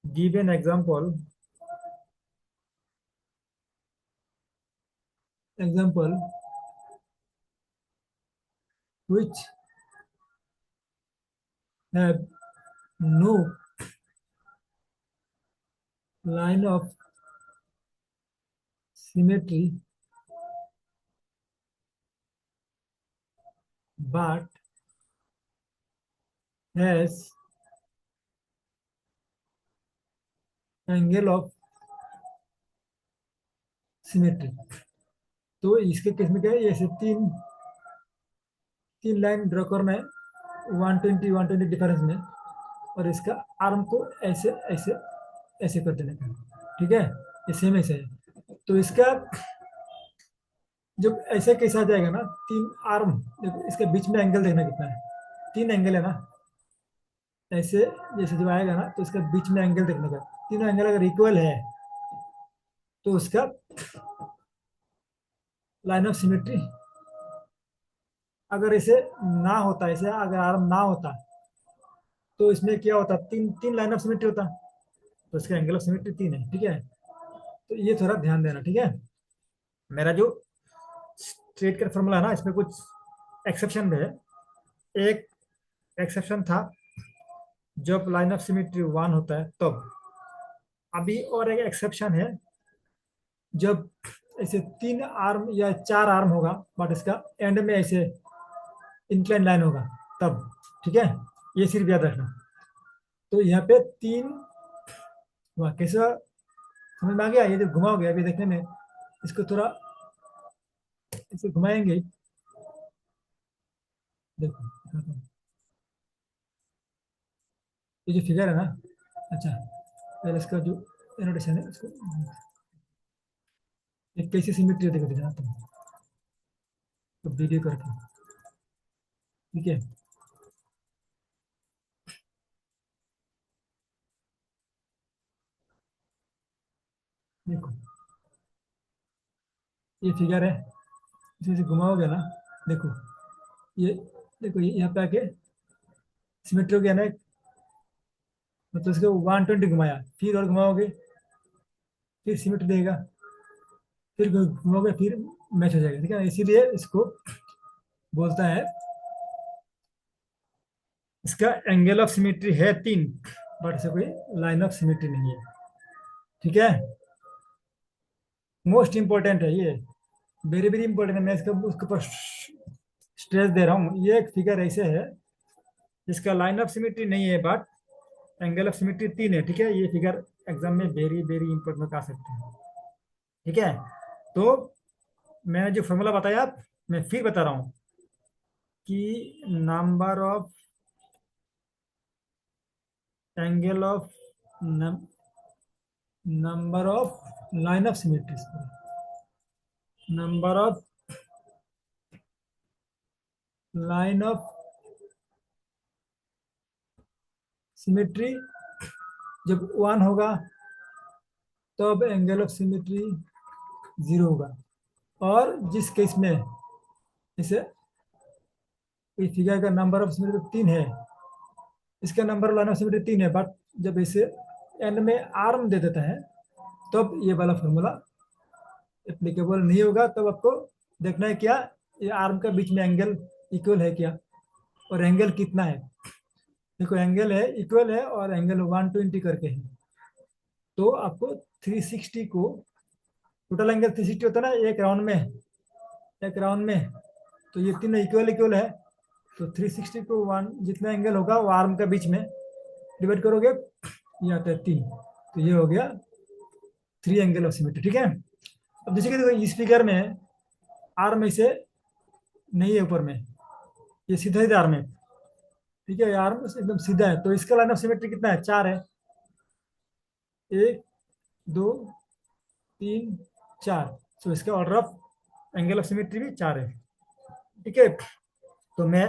given example which have no line of symmetry but has angle of symmetry। तो इसके केस में क्या है, ऐसे तीन तीन लाइन ड्रॉ करना है 120 डिफरेंस में, और इसका आर्म को ऐसे ऐसे ऐसे कर देने का। ठीक है, ये सेम ऐसे है। तो इसका जब ऐसे कैसे आ जाएगा ना, तीन आर्म, देखो इसके बीच में एंगल देखना कितना है, तीन एंगल है ना। ऐसे जैसे जब आएगा ना तो इसका बीच में एंगल देखने का, तीनों एंगल अगर इक्वल है तो उसका लाइन ऑफ सिमेट्री। अगर इसे ना होता, इसे अगर आर्म ना होता तो इसमें क्या होता, तीन तीन लाइन ऑफ सिमेट्री होता, तो इसका एंगल ऑफ सिमेट्री तीन है। ठीक है, तो ये थोड़ा ध्यान देना। ठीक है, मेरा जो स्ट्रेट कट फॉर्मूला है ना, इसमें कुछ एक्सेप्शन भी है। एक एक्सेप्शन था जब लाइन ऑफ सिमेट्री वन होता है तब। अभी और एक एक्सेप्शन है जब ऐसे तीन आर्म या चार आर्म होगा बट इसका एंड में ऐसे इंक्लाइन लाइन होगा तब। ठीक है, ये सिर्फ याद रखना। तो यहाँ पे तीन, वाह कैसा समझ में आ गया? ये जो घुमाओगे अभी देखने में, इसको थोड़ा ऐसे घुमाएंगे, देखो दिखाता हूँ। ये जो फिगर है ना, अच्छा पहले इसका जो एनोटेशन है उसको, एक कैसी सिमेट्री देखो दिखाता हूँ तो वीडियो करके। ठीक है, देखो ये फिगर है, इसे से घुमाओगे ना, देखो ये, देखो ये यहाँ पे आके सिमेट्री हो गया ना, मतलब इसको 120 घुमाया, फिर और घुमाओगे फिर सिमेट्री देगा, फिर घुमाओगे फिर मैच हो जाएगा। ठीक है, इसीलिए इसको बोलता है, इसका एंगल ऑफ सिमेट्री है तीन बट इसे कोई लाइन ऑफ सिमेट्री नहीं है। ठीक है, मोस्ट इंपॉर्टेंट है ये, वेरी वेरी इंपॉर्टेंट है। मैं इसका उसके ऊपर स्ट्रेस दे रहा हूँ। ये एक फिगर ऐसे है जिसका लाइन ऑफ सिमेट्री नहीं है बट एंगल ऑफ सिमेट्री तीन है। ठीक है, ये फिगर एग्जाम में वेरी वेरी इंपॉर्टेंट आ सकते हैं। ठीक है, तो मैंने जो फॉर्मूला बताया मैं फिर बता रहा हूँ कि number of angle of number of line of symmetries, number of line of symmetry जब वन होगा तब एंगल ऑफ सिमेट्री जीरो होगा। और जिस केस में इसे इस फिगर का नंबर ऑफ सिमेट्री तीन है, इसका number of line of symmetry तीन है, बट जब इसे एंड में आर्म दे देता है तब ये वाला फॉर्मूला एप्लीकेबल नहीं होगा। तब आपको देखना है क्या, ये आर्म का बीच में एंगल इक्वल है क्या, और एंगल कितना है। देखो एंगल है इक्वल है और एंगल 120 करके है, तो आपको 360 को, टोटल एंगल 360 होता है ना एक राउंड में, एक राउंड में, तो ये तीनों इक्वल इक्वल है। तो 360 को वन जितना एंगल होगा वो आर्म का बीच में डिवाइड करोगे, ये आता है तीन, तो ये हो गया थ्री एंगल ऑफ सिमेट्री। ठीक है, अब जैसे कि देखो इस फिगर में आर्म ऐसे नहीं है ऊपर में, ये सीधा सीधा आर्म है। ठीक है, आर्म एकदम सीधा है, तो इसका लाइन ऑफ सिमेट्री कितना है? 4 है। 1 2 3 4। तो इसका order of angle of symmetry भी 4 है। ठीक है, तो मैं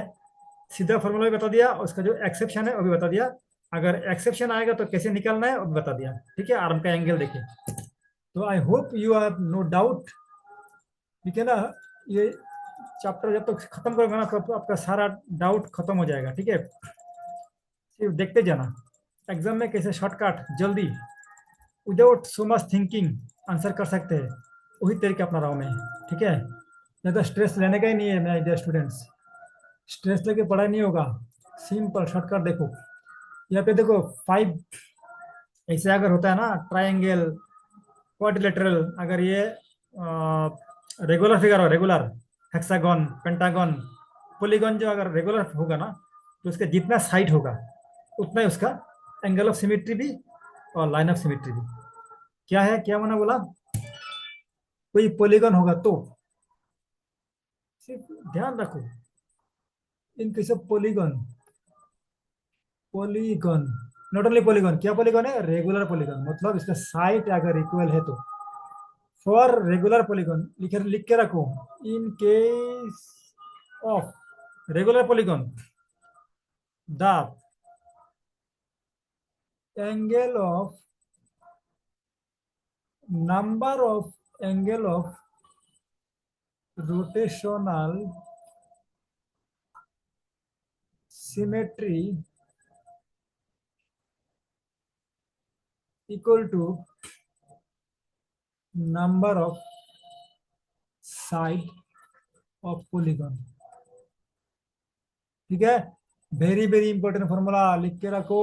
सीधा फॉर्मूला भी बता दिया, उसका जो एक्सेप्शन है वो भी बता दिया। अगर एक्सेप्शन आएगा तो कैसे निकालना है वो भी बता दिया। ठीक है, आर्म का एंगल देखिए। तो I hope you have no doubt. ठीक है ना, ये चैप्टर जब तक खत्म करोगे ना तब आपका सारा डाउट खत्म हो जाएगा। ठीक है, सिर्फ देखते जाना एग्जाम में कैसे शॉर्टकट जल्दी without so much thinking answer कर सकते हैं, वही तरीके अपना रहा हूँ मैं। ठीक है, ज़्यादा स्ट्रेस लेने का ही नहीं है मेरा डियर स्टूडेंट्स। स्ट्रेस लेके पढ़ाई नहीं होगा, सिंपल शॉर्टकट देखो। यहाँ पे देखो 5 ऐसे अगर होता है ना, ट्राइंगल, क्वाड्रिलेटरल, अगर ये रेगुलर फिगर हो, रेगुलर, हेक्सागन, पेंटागन, पॉलीगन, जो अगर रेगुलर होगा ना तो उसका जितना साइड होगा उतना ही उसका एंगल ऑफ सिमेट्री भी और लाइन ऑफ सिमेट्री भी। क्या है, क्या मैंने बोला? कोई पॉलीगन होगा तो सिर्फ ध्यान रखो, इन case of polygon, polygon, not only polygon, क्या पॉलीगन है? रेगुलर पॉलीगन, मतलब इसका साइड अगर इक्वल है तो। फॉर रेगुलर पॉलीगन लिख के रखो, इन case of regular polygon the angle of number of angle of rotational symmetry equal to number of side of polygon। ठीक है, वेरी वेरी इंपॉर्टेंट फॉर्मूला लिख के रखो।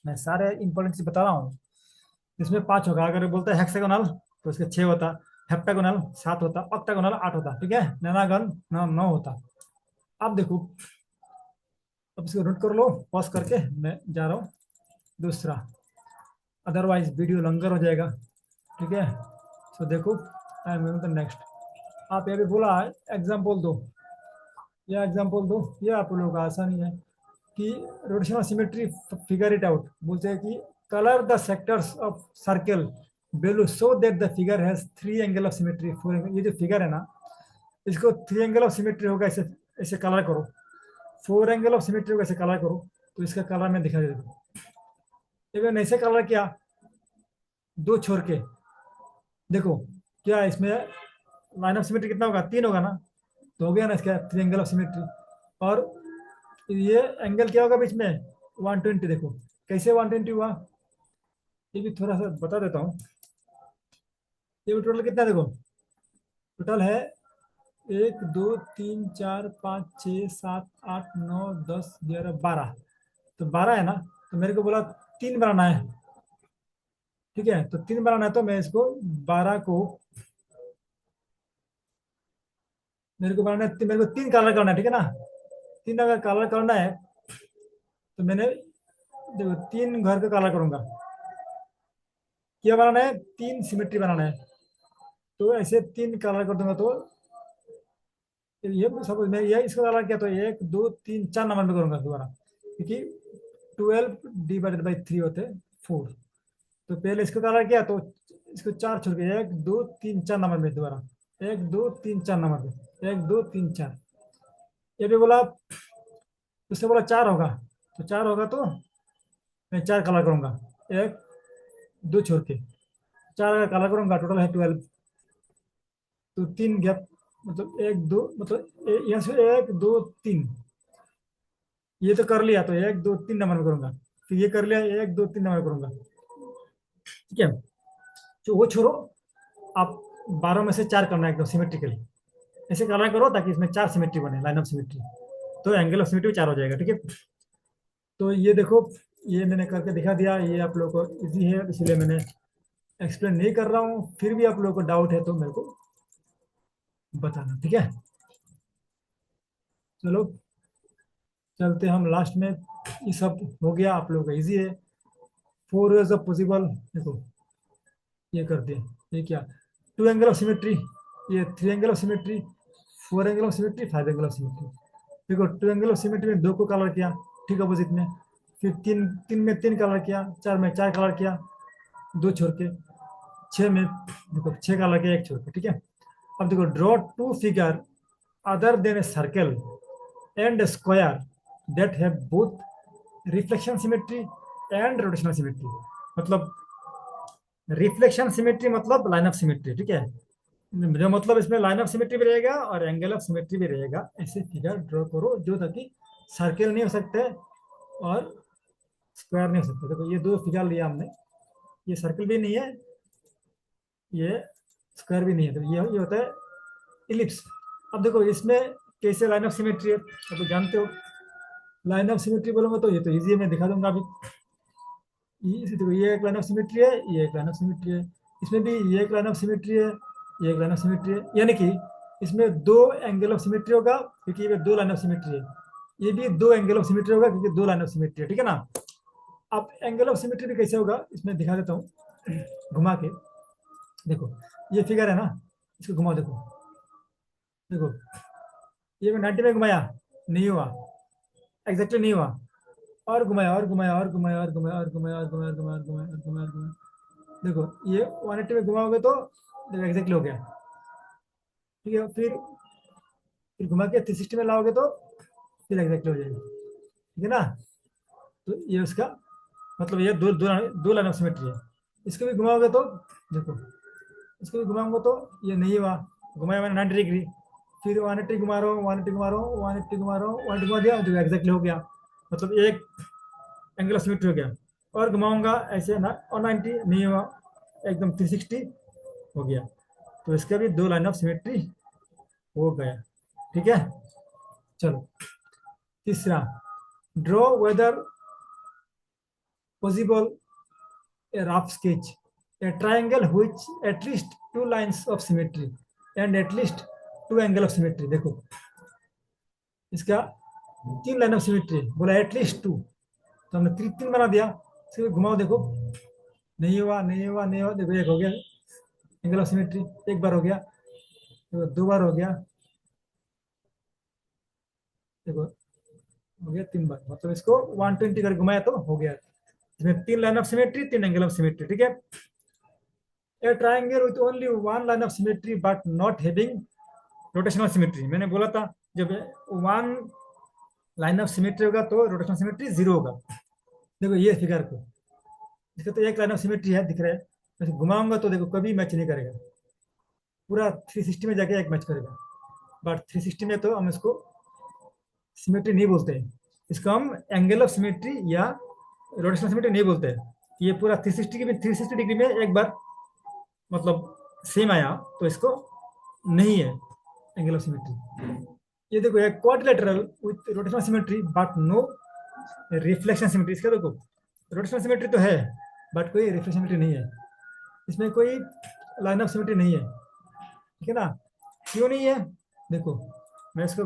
मैं सारे इंपॉर्टेंट चीज बता रहा हूँ। इसमें 5 होगा, अगर बोलता है हेक्सागोनल तो इसके 6 होता, हेप्टागोनल 7 होता, ऑक्टागोनल 8 होता। ठीक है, नैनागन 9 होता। अब देखो, अब इसको नोट कर लो, पॉज करके मैं जा रहा हूँ दूसरा, अदरवाइज वीडियो लंगर हो जाएगा। ठीक है, तो देखो I am going to next. आप ये भी बोला एग्जाम्पल दो, या एग्जाम्पल दो, ये आप लोगों का आसानी है कि rotational symmetry figure it out. बोलते हैं कि colour the sectors of circle below so that the figure has 3 angle of symmetry. 4 angle, ये जो फिगर है ना इसको 3 एंगल ऑफ सिमेट्री होगा, ऐसे ऐसे कलर करो। 4 एंगल ऑफ सिमेट्री होगा, ऐसे कलर करो। तो इसका कलर मैं दिखा देता हूँ। लेकिन ऐसे कलर किया, दो छोड़ के देखो, क्या इसमें लाइन ऑफ सिमेट्री कितना होगा? 3 होगा ना, तो हो गया ना इसका 3 एंगल ऑफ सिमेट्री। और ये एंगल क्या होगा बीच में? 120। देखो कैसे 120 हुआ, ये भी थोड़ा सा बता देता हूँ। ये भी टोटल कितना देखो, टोटल है 1 2 3 4 5 6 7 8 9 10 11 12। तो 12 है ना, तो मेरे को बोला 3 बनाना है। ठीक है, तो 3 बनाना है, तो मैं इसको 12 को, मेरे को बनाना है, मेरे को 3 कलर करना है। ठीक है ना, 3 अगर कलर करना है तो मैंने देखो 3 घर का कलर करूंगा। क्या बनाना है? 3 सिमेट्री बनाना है, तो ऐसे 3 कलर कर दूंगा। तो ये सपोज मैं ये इसका कलर किया तो 1 2 3 4 नंबर में करूंगा दोबारा, क्योंकि 12 डिवाइडेड बाई 3 होते 4। तो पहले इसको कलर किया तो इसको 4 छोड़ के 1 2 3 4 नंबर में दोबारा, 1 2 3 4 नंबर में, 1 2 3 4। ये भी बोला, उससे बोला 4 होगा, तो 4 होगा तो मैं 4 कलर करूंगा, 1 2 छोड़ के 4 अगर कलर करूंगा, टोटल है 12। तो 3 गैप, मतलब 1 2, मतलब यहाँ से 1 2 3, ये तो कर लिया, तो 1 2 3 नंबर में करूंगा। फिर ये कर लिया, 1 2 3 नंबर में करूंगा। ठीक है, तो वो छोड़ो, आप 12 में से 4 करना है एकदम सिमेट्रिकली। ऐसे कलर करो ताकि इसमें 4 सिमेट्री बने, लाइन ऑफ सिमेट्री, तो एंगल ऑफ सिमेट्री 4 हो जाएगा। ठीक है, तो ये देखो, ये मैंने करके दिखा दिया, ये आप लोगों को इजी है इसलिए मैंने एक्सप्लेन नहीं कर रहा हूँ। फिर भी आप लोगों को डाउट है तो मेरे को बताना। ठीक है, चलो चलते हम लास्ट में। ये सब हो गया, आप लोगों का इजी है। 4 ways ऑफ पॉसिबल, देखो ये कर दिया, ये क्या, टू एंगल ऑफ सिमेट्री, ये three angle of symmetry, four angle of symmetry, five angle of symmetry. देखो टू एंगल ऑफ सिमेट्री में दो को कलर किया ठीक अपोजिट में, फिर तीन तीन में तीन कलर किया, चार में चार कलर किया, दो छोड़ के, छः में देखो छः कलर किया एक छोड़ के, ठीक है। अब देखो draw two figure other than a circle and square that have both reflection symmetry and rotational symmetry. मतलब रिफ्लेक्शन सिमेट्री मतलब लाइन ऑफ सिमेट्री, ठीक है। जो मतलब इसमें लाइन ऑफ सिमेट्री भी रहेगा और एंगल ऑफ सिमेट्री भी रहेगा। ऐसे फिगर ड्रॉ करो जो ताकि सर्कल नहीं हो सकते और स्क्वायर नहीं हो सकते। देखो ये दो फिगर लिया हमने, ये सर्कल भी नहीं है, ये स्क्वायर भी नहीं है, तो ये होता है इलिप्स। अब देखो इसमें कैसे लाइन ऑफ सिमेट्री है, अब तो जानते हो। लाइन ऑफ सिमेट्री बोलूंगा तो ये तो इजी है, मैं दिखा दूंगा अभी। देखो ये एक लाइन ऑफ सिमेट्री है, ये एक लाइन ऑफ सिमेट्री है, इसमें भी ये एक लाइन ऑफ सिमेट्री है, ये एक लाइन ऑफ सिमेट्री है, यानी कि इसमें दो एंगल ऑफ सिमेट्री होगा क्योंकि ये दो लाइन ऑफ सिमेट्री है, ये भी दो एंगल ऑफ सिमेट्री होगा क्योंकि दो लाइन ऑफ सिमेट्री है, ठीक है ना। अब एंगल ऑफ सिमेट्री भी कैसे होगा इसमें दिखा देता हूँ घुमा के। देखो ये फिगर है ना, इसको घुमाओ, देखो देखो ये मैं 90 में घुमाया, नहीं हुआ, एग्जैक्टली नहीं हुआ, और घुमाया और घुमाया और घुमाया और घुमाया और घुमाया और घुमाया और घुमाया और घुमाया और घुमाया और घुमाया। देखो ये 180 में घुमाओगे तो देखो एग्जैक्टली हो गया, ठीक है। फिर घुमा के 360 में लाओगे तो फिर एग्जैक्टली हो जाएगा, ठीक है ना। तो ये उसका मतलब ये दो दो दो लाइन ऑफ सिमेट्री है। इसको भी घुमाओगे तो देखो, इसको भी घुमाऊंगा तो ये नहीं हुआ, घुमाया मैंने 90 डिग्री, फिर 180 घुमा रहा हूँ, 180 घुमा रहा हूँ, 180 घुमा रहा हूँ, 180 घुमा दिया तो एग्जैक्टली हो गया, मतलब एक एंगल ऑफ सिमेट्री हो गया। और घुमाऊंगा ऐसे ना, और 90 नहीं हुआ, एकदम 360 हो गया, तो इसका भी दो लाइन ऑफ सिमेट्री हो गया, ठीक है। चलो तीसरा, draw whether possible a rough sketch, a triangle which at least two lines of symmetry and at least two angle of symmetry। देखो इसका तीन लाइन ऑफ सिमेट्री बोला, एटलीस्ट टू, तो हमने तीन तीन बना दिया। इसको घुमाओ, देखो नहीं हुआ नहीं हुआ नहीं हुआ, देखो एक हो गया एंगल ऑफ सिमेट्री, एक बार हो गया, देखो दो बार हो गया, देखो हो गया तीन बार, मतलब इसको 120 कर घुमाया तो हो गया। इसमें तीन लाइन ऑफ सिमेट्री, तीन एंगल ऑफ सिमेट्री, ठीक है। A triangle with only one line of symmetry but not having rotational symmetry, मैंने बोला था जब वन लाइन ऑफ सिमेट्री होगा तो रोटेशनल सिमेट्री जीरो होगा। देखो ये फिगर को, इसका तो एक लाइन ऑफ सिमेट्री है दिख रहा है, वैसे घुमाऊंगा तो देखो कभी मैच नहीं करेगा, पूरा 360 में जाके एक मैच करेगा, बट 360 में तो हम इसको सिमेट्री नहीं बोलते हैं, इसको हम एंगल ऑफ सिमेट्री या रोटेशनल सिमेट्री नहीं बोलते हैं। ये पूरा 360 की 360 डिग्री में एक बार मतलब सेम आया तो इसको नहीं है एंगल ऑफ सिमेट्री। ये देखो एक quadrilateral with rotational symmetry but no reflection symmetry. इसका देखो रोटेशनल सिमेट्री तो है बट कोई रिफ्लेक्शन सिमेट्री नहीं है, इसमें कोई लाइन ऑफ सिमेट्री नहीं है, ठीक है ना। क्यों नहीं है, देखो मैं इसको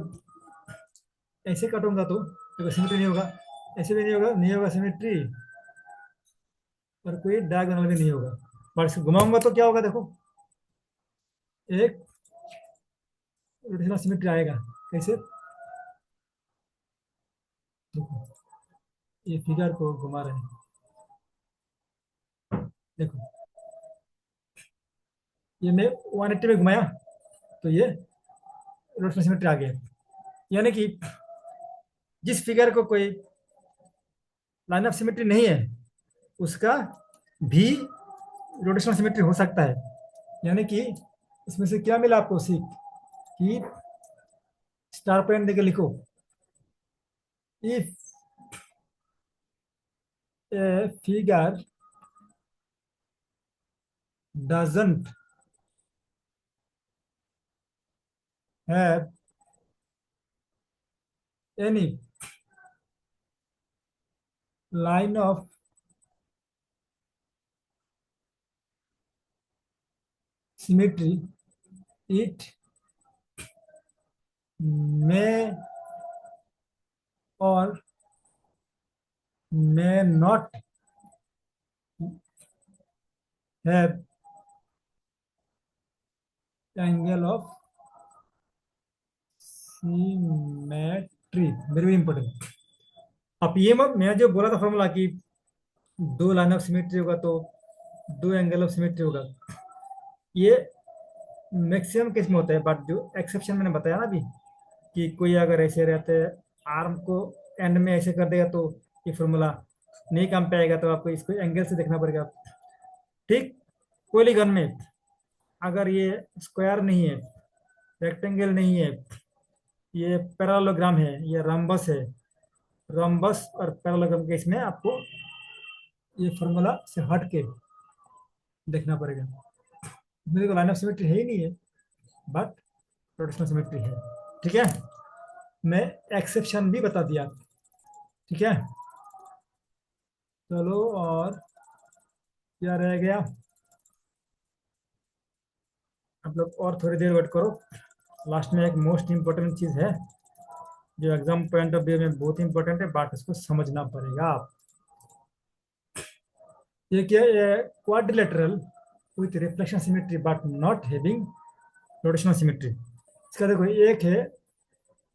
ऐसे काटूंगा तो देखो सिमेट्री नहीं होगा, ऐसे भी नहीं होगा, नहीं होगा सिमेट्री, और कोई डायगोनल भी नहीं होगा। पर इसको घुमाऊंगा तो क्या होगा, देखो एक रोटेशनल सिमेट्री आएगा, कैसे, देखो ये फिगर को घुमा रहे हैं, देखो ये मैं 180 में घुमाया तो ये रोटेशनल सिमेट्री आ गया, यानी कि जिस फिगर को कोई लाइन ऑफ सिमेट्री नहीं है उसका भी रोटेशनल सिमेट्री हो सकता है। यानी कि इसमें से क्या मिला आपको सीख, कि स्टार पॉइंट देके लिखो, if a figure doesn't have any line of symmetry, it may or may not have angle of symmetry, very important. अब ये मैं जो बोला था फॉर्मूला कि दो लाइन ऑफ सिमेट्री होगा तो दो एंगल ऑफ सिमेट्री होगा, ये मैक्सिमम केस में होता है, बट जो एक्सेप्शन मैंने बताया ना अभी, कि कोई अगर ऐसे रहते हैं, आर्म को एंड में ऐसे कर देगा तो ये फॉर्मूला नहीं काम पे आएगा, तो आपको इसको एंगल से देखना पड़ेगा। ठीक, पॉलीगन में अगर ये स्क्वायर नहीं है, रेक्टेंगल नहीं है, ये पैरेललोग्राम है, ये रम्बस है, रम्बस और पैरेललोग्राम के इसमें आपको ये फॉर्मूला से हट के देखना पड़ेगा। मेरे को लाइन ऑफ सिमेट्री है ही नहीं है, बट रोटेशनल सिमेट्री है। ठीक है, मैं एक्सेप्शन भी बता दिया। ठीक है, चलो और क्या रह गया, आप लोग और थोड़ी देर वेट करो। लास्ट में एक मोस्ट इंपॉर्टेंट चीज है जो एग्जाम पॉइंट ऑफ व्यू में बहुत इंपॉर्टेंट है, बट इसको समझना पड़ेगा आप। ये क्या है, quadrilateral with reflection symmetry but not having rotational symmetry. इसका देखो, एक है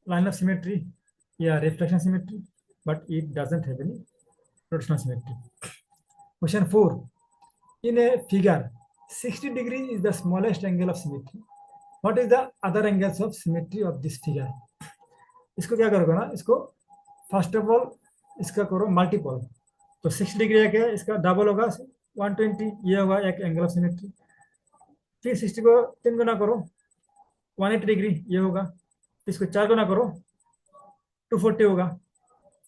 लाइन ऑफ सिमेट्री या reflection symmetry, but it doesn't have any rotational symmetry. Question 4, in a figure 60 degree is the smallest angle of symmetry, what is the other angles of symmetry of this figure? इसको क्या करोगे ना, इसको first of all इसका करो multiple, तो 60 degree है क्या, इसका डबल होगा 120, ये होगा एक एंगल ऑफ सिमेट्री। फिर 60 को 3 गुना करो 180 डिग्री ये होगा, इसको 4 गुना करो 240 होगा,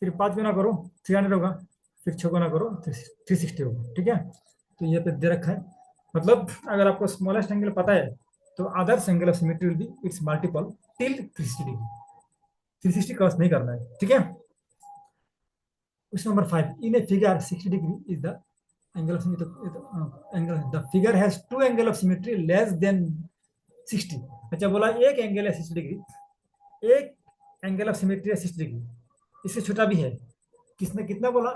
फिर 5 गुना करो 300 होगा, फिर 6 गुना करो 360 होगा। ठीक है, तो ये पे दे रखा है, मतलब अगर आपको स्मॉलेस्ट एंगल पता है तो others angle of symmetry will be its multiple till 360 degree, 360 cross नहीं करना है। ठीक है, question number 5, in a figure 60 degree is the angle of angle, the figure has two angle of symmetry less than 60। अच्छा, बोला एक angle है 60 degree, एक एंगल ऑफ सिमेट्री है 60 डिग्री, इससे छोटा भी है। किसने कितना बोला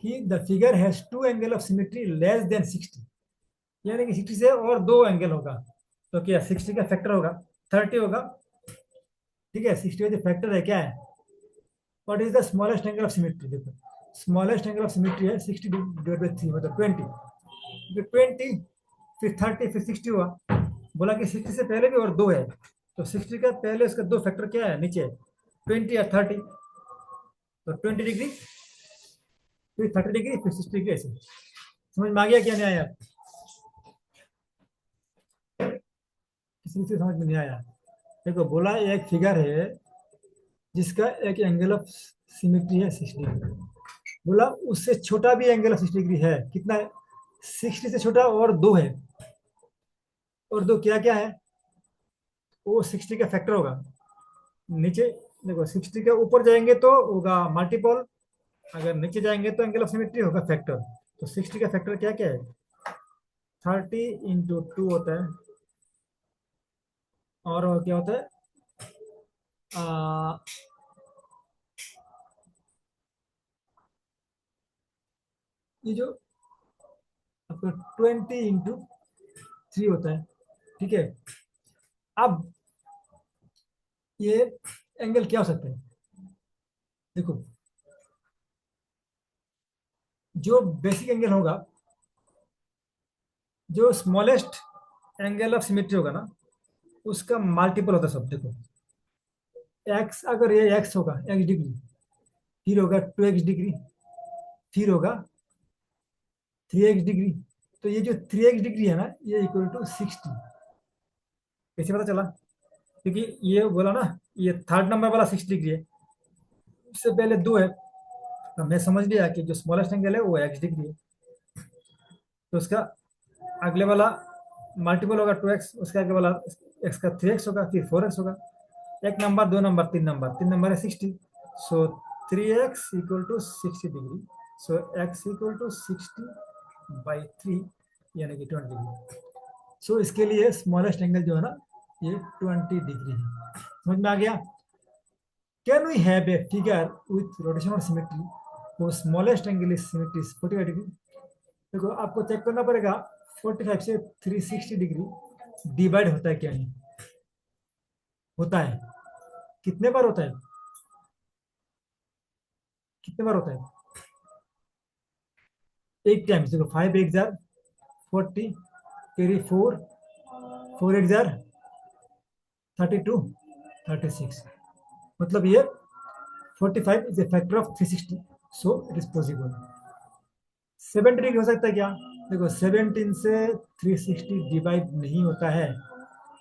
कि the figure has two angle of symmetry less than 60, यानी कि 60 से और दो एंगल होगा, तो क्या 60 का फैक्टर होगा 30 होगा। ठीक है, 60 का जो फैक्टर है क्या है, what is the smallest angle of symmetry, देखो स्मॉलेस्ट एंगल ऑफ सिमेट्री है 60 डिवाइड बाई 3 मतलब 20, 20 फिर 30 फिर 60 हुआ। बोला कि 60 से पहले भी और दो है, तो 60 का पहले उसका दो फैक्टर क्या है नीचे, 20 या 30, तो 20 डिग्री फिर 30 डिग्री फिर 60 डिग्री, ऐसे समझ में आ गया क्या नहीं आया, किसी से समझ में नहीं आया। देखो, बोला एक फिगर है जिसका एक एंगल ऑफ सिमेट्री है 60 डिग्री, बोला उससे छोटा भी एंगल ऑफ 60 डिग्री है, कितना है 60 से छोटा और दो है, और दो क्या क्या है, वो 60 का फैक्टर होगा नीचे। देखो 60 के ऊपर जाएंगे तो होगा मल्टीपल, अगर नीचे जाएंगे तो एंगल ऑफ सिमेट्री होगा फैक्टर। तो 60 का फैक्टर क्या क्या है, 30 × 2 होता है, और क्या होता है आ, ये जो आपका 20 × 3 होता है। ठीक है, अब ये एंगल क्या हो सकता है, देखो जो बेसिक एंगल होगा, जो स्मॉलेस्ट एंगल ऑफ सिमेट्री होगा ना, उसका मल्टीपल होता है सब। देखो एक्स, अगर ये एक्स होगा एक्स डिग्री, फिर होगा 2x डिग्री, फिर होगा 3x डिग्री, तो ये जो 3x डिग्री है ना, ये इक्वल टू 60। कैसे पता चला, क्योंकि ये बोला ना, ये थर्ड नंबर वाला 60 डिग्री है, उससे पहले दो है, तो मैं समझ लिया कि जो स्मॉलेस्ट एंगल है वो एक्स डिग्री है, तो उसका अगले वाला मल्टीपल होगा 2x, उसका अगले वाला एक्स का 3x होगा, फिर 4x होगा, एक नंबर दो नंबर तीन नंबर, तीन नंबर है 60, so 3x equal to 60 degree, so x equal to 60/3 यानी कि 20 डिग्री। सो इसके लिए स्मॉलेस्ट एंगल जो है ना, ये 20 डिग्री है। समझ में आ गया, can we have a figure with rotational symmetry वो smallest angle is symmetry 45 degree. देखो आपको चेक करना पड़ेगा 45 से 360 डिग्री डिवाइड होता है क्या नहीं? होता है। कितने बार होता है? कितने बार होता है? एक टाइम। देखो, 5 8 जार 40, कैरी 4, 4 8 जार 32, 36। मतलब ये 45 is a factor of 360, so it is possible. 17 हो सकता है क्या? देखो, 17 से 360 डिवाइड नहीं होता है,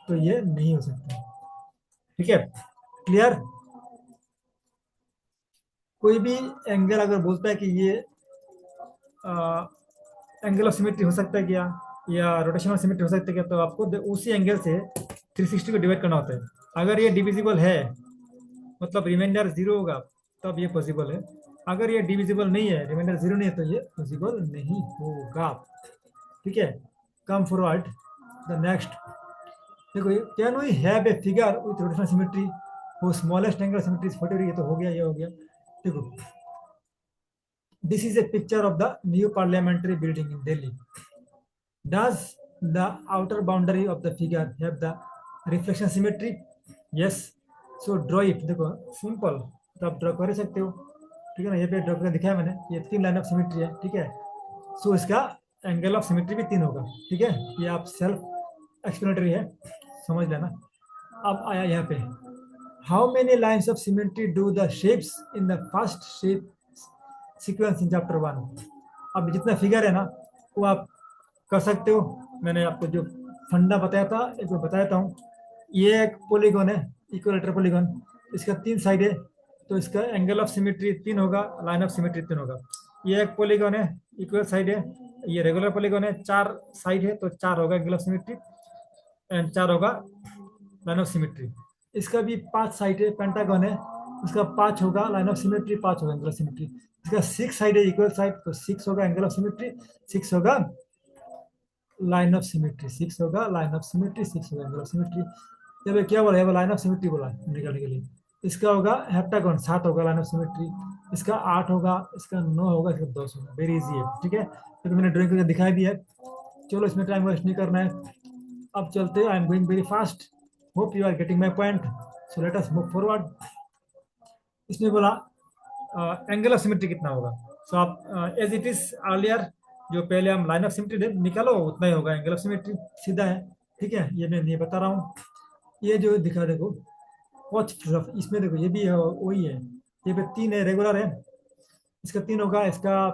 तो ये नहीं हो सकता। ठीक है, क्लियर? कोई भी एंगल अगर बोलता है कि ये एंगल ऑफ सिमेट्री हो सकता है क्या, या रोटेशनल सिमेट्री हो सकता है क्या, तो आपको उसी एंगल से 360 को डिवाइड करना होता है। अगर ये डिविजिबल है, मतलब रिमाइंडर जीरो होगा, तब ये पॉसिबल है। अगर ये डिविजिबल नहीं है, रिमाइंडर जीरो नहीं है, तो ये पॉसिबल नहीं होगा। ठीक है, कम फॉरवर्ड द नेक्स्ट। देखो, can we have a figure with rotational symmetry वो smallest angle symmetry is 40 degree, तो हो गया, ये हो गया। देखो, this is a picture of the new parliamentary building in Delhi. Does the outer boundary of the figure have the reflection symmetry? Yes. So draw it. देखो, simple, तो आप ड्रॉ कर ही सकते हो। ठीक है ना, ये पे ड्रॉ करके दिखाया मैंने, ये 3 लाइन ऑफ सिमेट्री है। ठीक है, सो इसका एंगल ऑफ सिमेट्री भी 3 होगा। ठीक है, ये आप सेल्फ एक्सप्लेनेटरी है, समझ लेना। अब आया यहाँ पे, how many lines of symmetry do the shapes in the first shape sequence in chapter 1? अब जितना फिगर है ना, वो आप कर सकते हो। मैंने आपको जो फंडा बताया था, एक बार बताता हूँ। ये एक पॉलीगॉन है, इक्विलेटरल पॉलीगॉन। इसका 3 साइड है, तो इसका एंगल ऑफ सिमेट्री 3 होगा, लाइन ऑफ सिमेट्री 3 होगा। ये एक पॉलीगॉन है, इक्वल साइड है। ये रेगुलर पॉलीगॉन है, 4 साइड है, तो 4 होगा एंगल ऑफ सिमेट्री, एंड 4 होगा लाइन ऑफ सिमेट्री। इसका भी 5 साइड है, पेंटागन है। इसका 5 होगा लाइन ऑफ सिमेट्री, 5 होगा एंगल ऑफ सिमेट्री। इसका 6 साइड है, इक्वल साइड, तो 6 होगा एंगल ऑफ सिमेट्री, 6 होगा लाइन ऑफ सिमेट्री, 6 होगा लाइन ऑफ सिमेट्री, 6 होगा एंगल ऑफ सिमेट्री। जब ये क्या बोला, ये लाइन ऑफ सिमेट्री बोला निकालने के लिए। इसका होगा हेप्टागन, 7 होगा लाइन ऑफ सिमेट्री। इसका 8 होगा, इसका 9 होगा, इसका 10 होगा। वेरी इजी है। ठीक है, तो मैंने ड्राइंग करके दिखाया भी है। चलो, इसमें टाइम वेस्ट नहीं करना है। अब चलते हैं, I am going very fast. Hope you are getting my point, so let us move forward. इसमें बोला एंगल ऑफ सिमेट्री कितना होगा। सो आप एज इट इज अर्लियर, जो पहले हम लाइन ऑफ सिमेट्री निकालो, उतना ही होगा एंगल ऑफ सिमेट्री, सीधा है। ठीक है, ये मैं नहीं बता रहा हूँ। ये जो दिखा, देखो, वॉच इसमें देखो, ये भी है, वही है। ये पे 3 है, रेगुलर है। इसका 3 होगा, इसका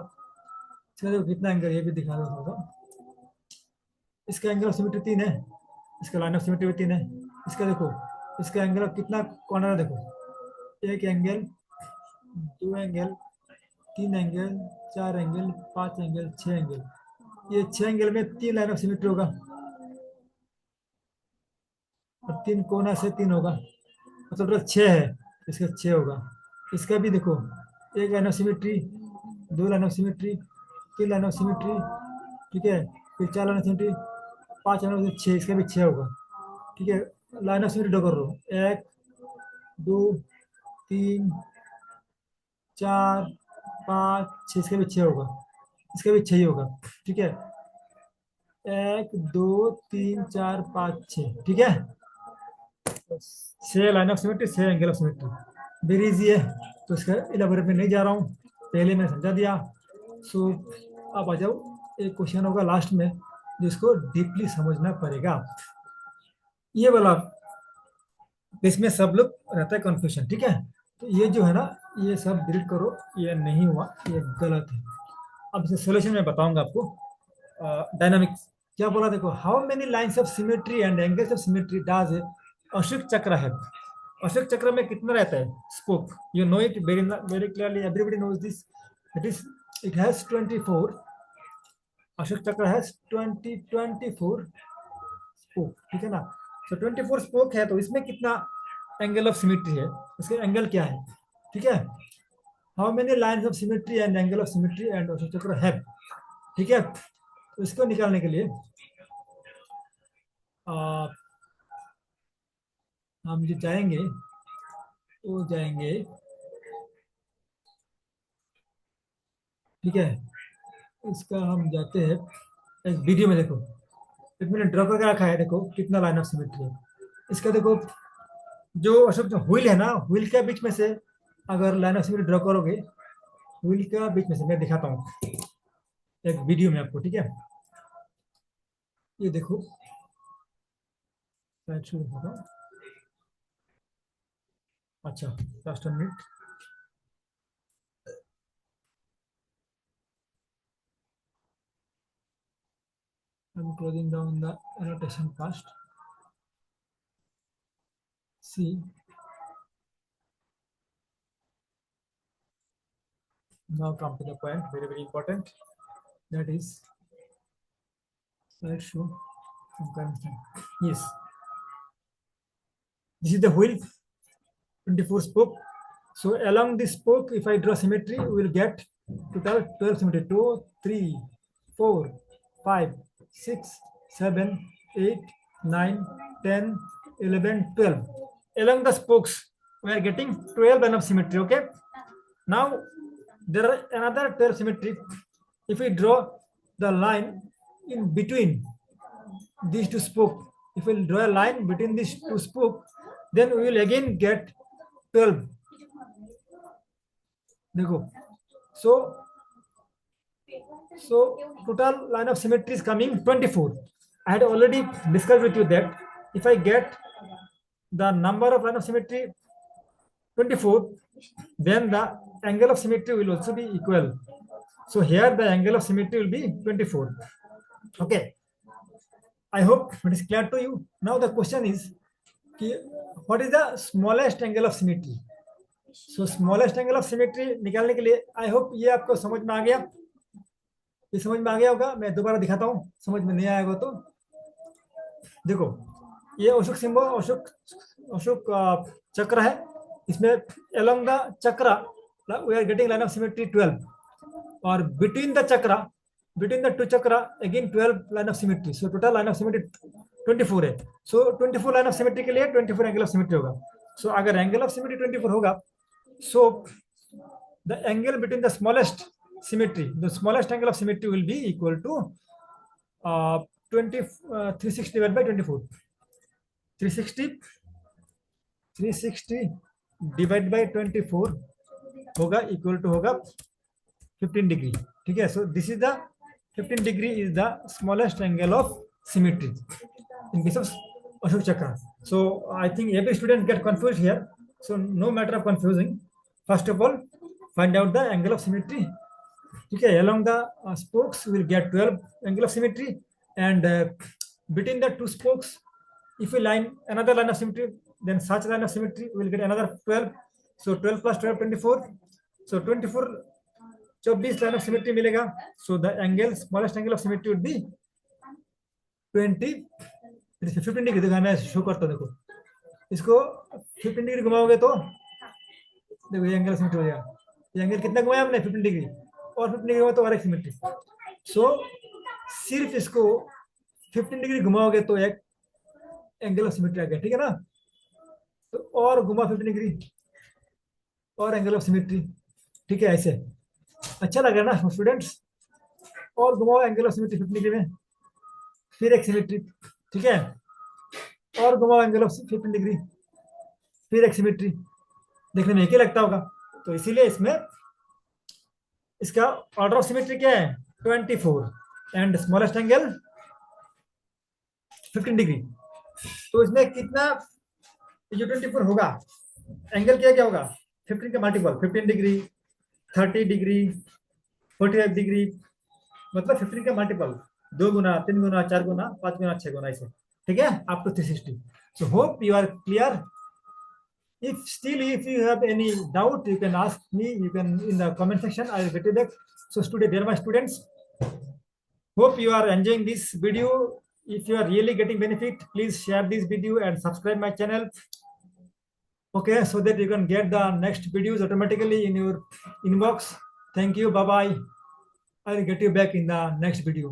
देखो कितना एंगल, ये भी दिखा दो होगा। इसका एंगल ऑफ सिमेट्री 3 है, इसका लाइन ऑफ सिमेट्री भी 3 है। इसका देखो, इसका एंगल कितना कॉर्नर है, देखो, एक angle, 2 angle, 3 angle, 4 angle, 5 angle, 6 angle. ये 6 एंगल में 3 लाइन ऑफ सिमेट्री होगा, और 3 कोना से 3 होगा, मतलब टोटल 6 है। इसका 6 होगा। इसका भी देखो, एक line of symmetry, 2 line of symmetry, 3 line of symmetry. ठीक है, फिर 4 line of symmetry, 5 line of symmetry, 6, इसका भी 6 होगा। ठीक है, लाइन ऑफ सिमेट्री ड्रॉ कर लो, 1 2 3 4 5 6, इसका भी 6 होगा, इसका भी 6 ही होगा। ठीक है, 1 2 3 4 5 6। ठीक है, 6 line of symmetry, 6 angle of symmetry, very easy है। तो इसका इलाबोरेट में नहीं जा रहा हूँ, पहले मैंने समझा दिया। सो अब आ जाओ, एक क्वेश्चन होगा लास्ट में, जिसको डीपली समझना पड़ेगा। ये वाला, इसमें सब लोग रहता है कंफ्यूजन। ठीक है, तो ये जो है ना, ये सब डिलीट करो, ये नहीं हुआ, ये गलत है। अब इसे सोल्यूशन में बताऊंगा आपको। डायनामिक्स क्या बोला, देखो, how many lines of symmetry and angles of symmetry does Ashok Chakra है। अशोक चक्र में कितना रहता है spoke? You know it very very clearly, everybody knows this. It is, it has 24। Ashok Chakra has 24 spoke. ठीक है ना, तो 24 स्पोक है, तो इसमें कितना एंगल ऑफ सिमेट्री है, इसका एंगल क्या है? ठीक है, how many lines of symmetry and angle of symmetry and Ashok Chakra है। ठीक है, तो इसको निकालने के लिए आ, हम जो जाएंगे, वो जाएंगे। ठीक है, इसका हम जाते हैं एक वीडियो में, देखो, एक मैंने ड्रॉ करके रखा है, देखो कितना लाइन ऑफ सिमेट्री है इसका। देखो जो अशोक जो व्हील है ना, व्हील के बीच में से अगर लाइन ऑफ सिमेट्री ड्रॉ करोगे, व्हील का बीच में से मैं दिखाता हूँ एक वीडियो में आपको, ठीक है। ये देखो शायद शुरू होगा। अच्छा, last minute. I'm closing down the annotation first. See, now come to the point, very, very important. That is, let's show some kind of thing. Yes, this is the wheel, 24 spoke. So along this spoke, if I draw symmetry, we will get total 12 symmetry. 2, 3, 4, 5, 6, 7, 8, 9, 10, 11, 12. Along the spokes, we are getting 12 line of symmetry. Okay. Now there are another 12 symmetry. If we draw the line in between these two spokes, if we draw a line between these two spokes, then we will again get 12. Dekho. So total line of symmetry is coming 24. I had already discussed with you that if I get the number of line of symmetry 24, then the angle of symmetry will also be equal. So here the angle of symmetry will be 24. Okay. I hope it is clear to you. Now the question is, what is the smallest angle of symmetry? So smallest angle of symmetry निकालने के लिए I hope ये आपको समझ में आ गया। ये समझ में आ गया होगा। मैं दोबारा दिखाता हूँ, समझ में नहीं आएगा तो देखो, ये अशोक सिंबल, अशोक चक्र है। इसमें along the चक्र we are getting line of symmetry 12, और between the चक्र, between the two चक्र again 12 line of symmetry. So total line of symmetry 24 है। So 24 line of symmetry के लिए 24 angle of symmetry होगा। So अगर angle of symmetry 24 होगा, so the angle between the smallest symmetry, the smallest angle of symmetry will be equal to 360 divided by 24. 360 divided by 24 होगा equal to होगा 15 degree. ठीक है। So this is the 15 degree is the smallest angle of symmetry in case of Ashoka Chakra. So I think every student get confused here, so no matter of confusing. First of all, find out the angle of symmetry. Okay, along the spokes we will get 12 angle of symmetry, and between the two spokes, if we line another line of symmetry, then such line of symmetry we will get another 12. So 12 plus 12 24. So 24 24 line of symmetry मिलेगा. So the angle, smallest angle of symmetry would be 20 15 degree. देखो मैं show करता हूँ, देखो इसको 15 degree घुमाओगे तो देखो ये एंगल सिमेट्री हो जाएगा। ये एंगल कितना घुमाया हमने 15 डिग्री, और 15 डिग्री तो और एक सिमेट्री। सो सिर्फ इसको 15 डिग्री घुमाओगे तो एक एंगल ऑफ सिमेट्री आ गया। ठीक है ना। तो और घुमा 15 डिग्री और एंगल ऑफ सिमेट्री। ठीक है, ऐसे अच्छा लग रहा है ना स्टूडेंट्स। और घुमाओ एंगल ऑफ सिमेट्री 15 डिग्री में, फिर एक सिमेट्री। ठीक है, और घुमाओ एंगल ऑफ 15 डिग्री, फिर एक सिमेट्री। देखने में एक ही लगता होगा, तो इसीलिए इसमें इसका ऑर्डर ऑफ सिमेट्री क्या है 24, एंड स्मॉलेस्ट एंगल 15 डिग्री। तो इसमें कितना जो 24 होगा, एंगल क्या क्या होगा 15 का मल्टीपल, 15 डिग्री, 30 डिग्री, 45 डिग्री, मतलब 15 का मल्टीपल 2 गुना, 3 गुना, 4 गुना, 5 गुना, 6 गुना, ऐसे। ठीक है, up to 360। So hope you are clear. If still if you have any doubt, you can ask me, you can in the comment section, I will get you back. So student, dear my students, hope you are enjoying this video. If you are really getting benefit, please share this video and subscribe my channel, okay, so that you can get the next videos automatically in your inbox. Thank you, bye bye. I will get you back in the next video.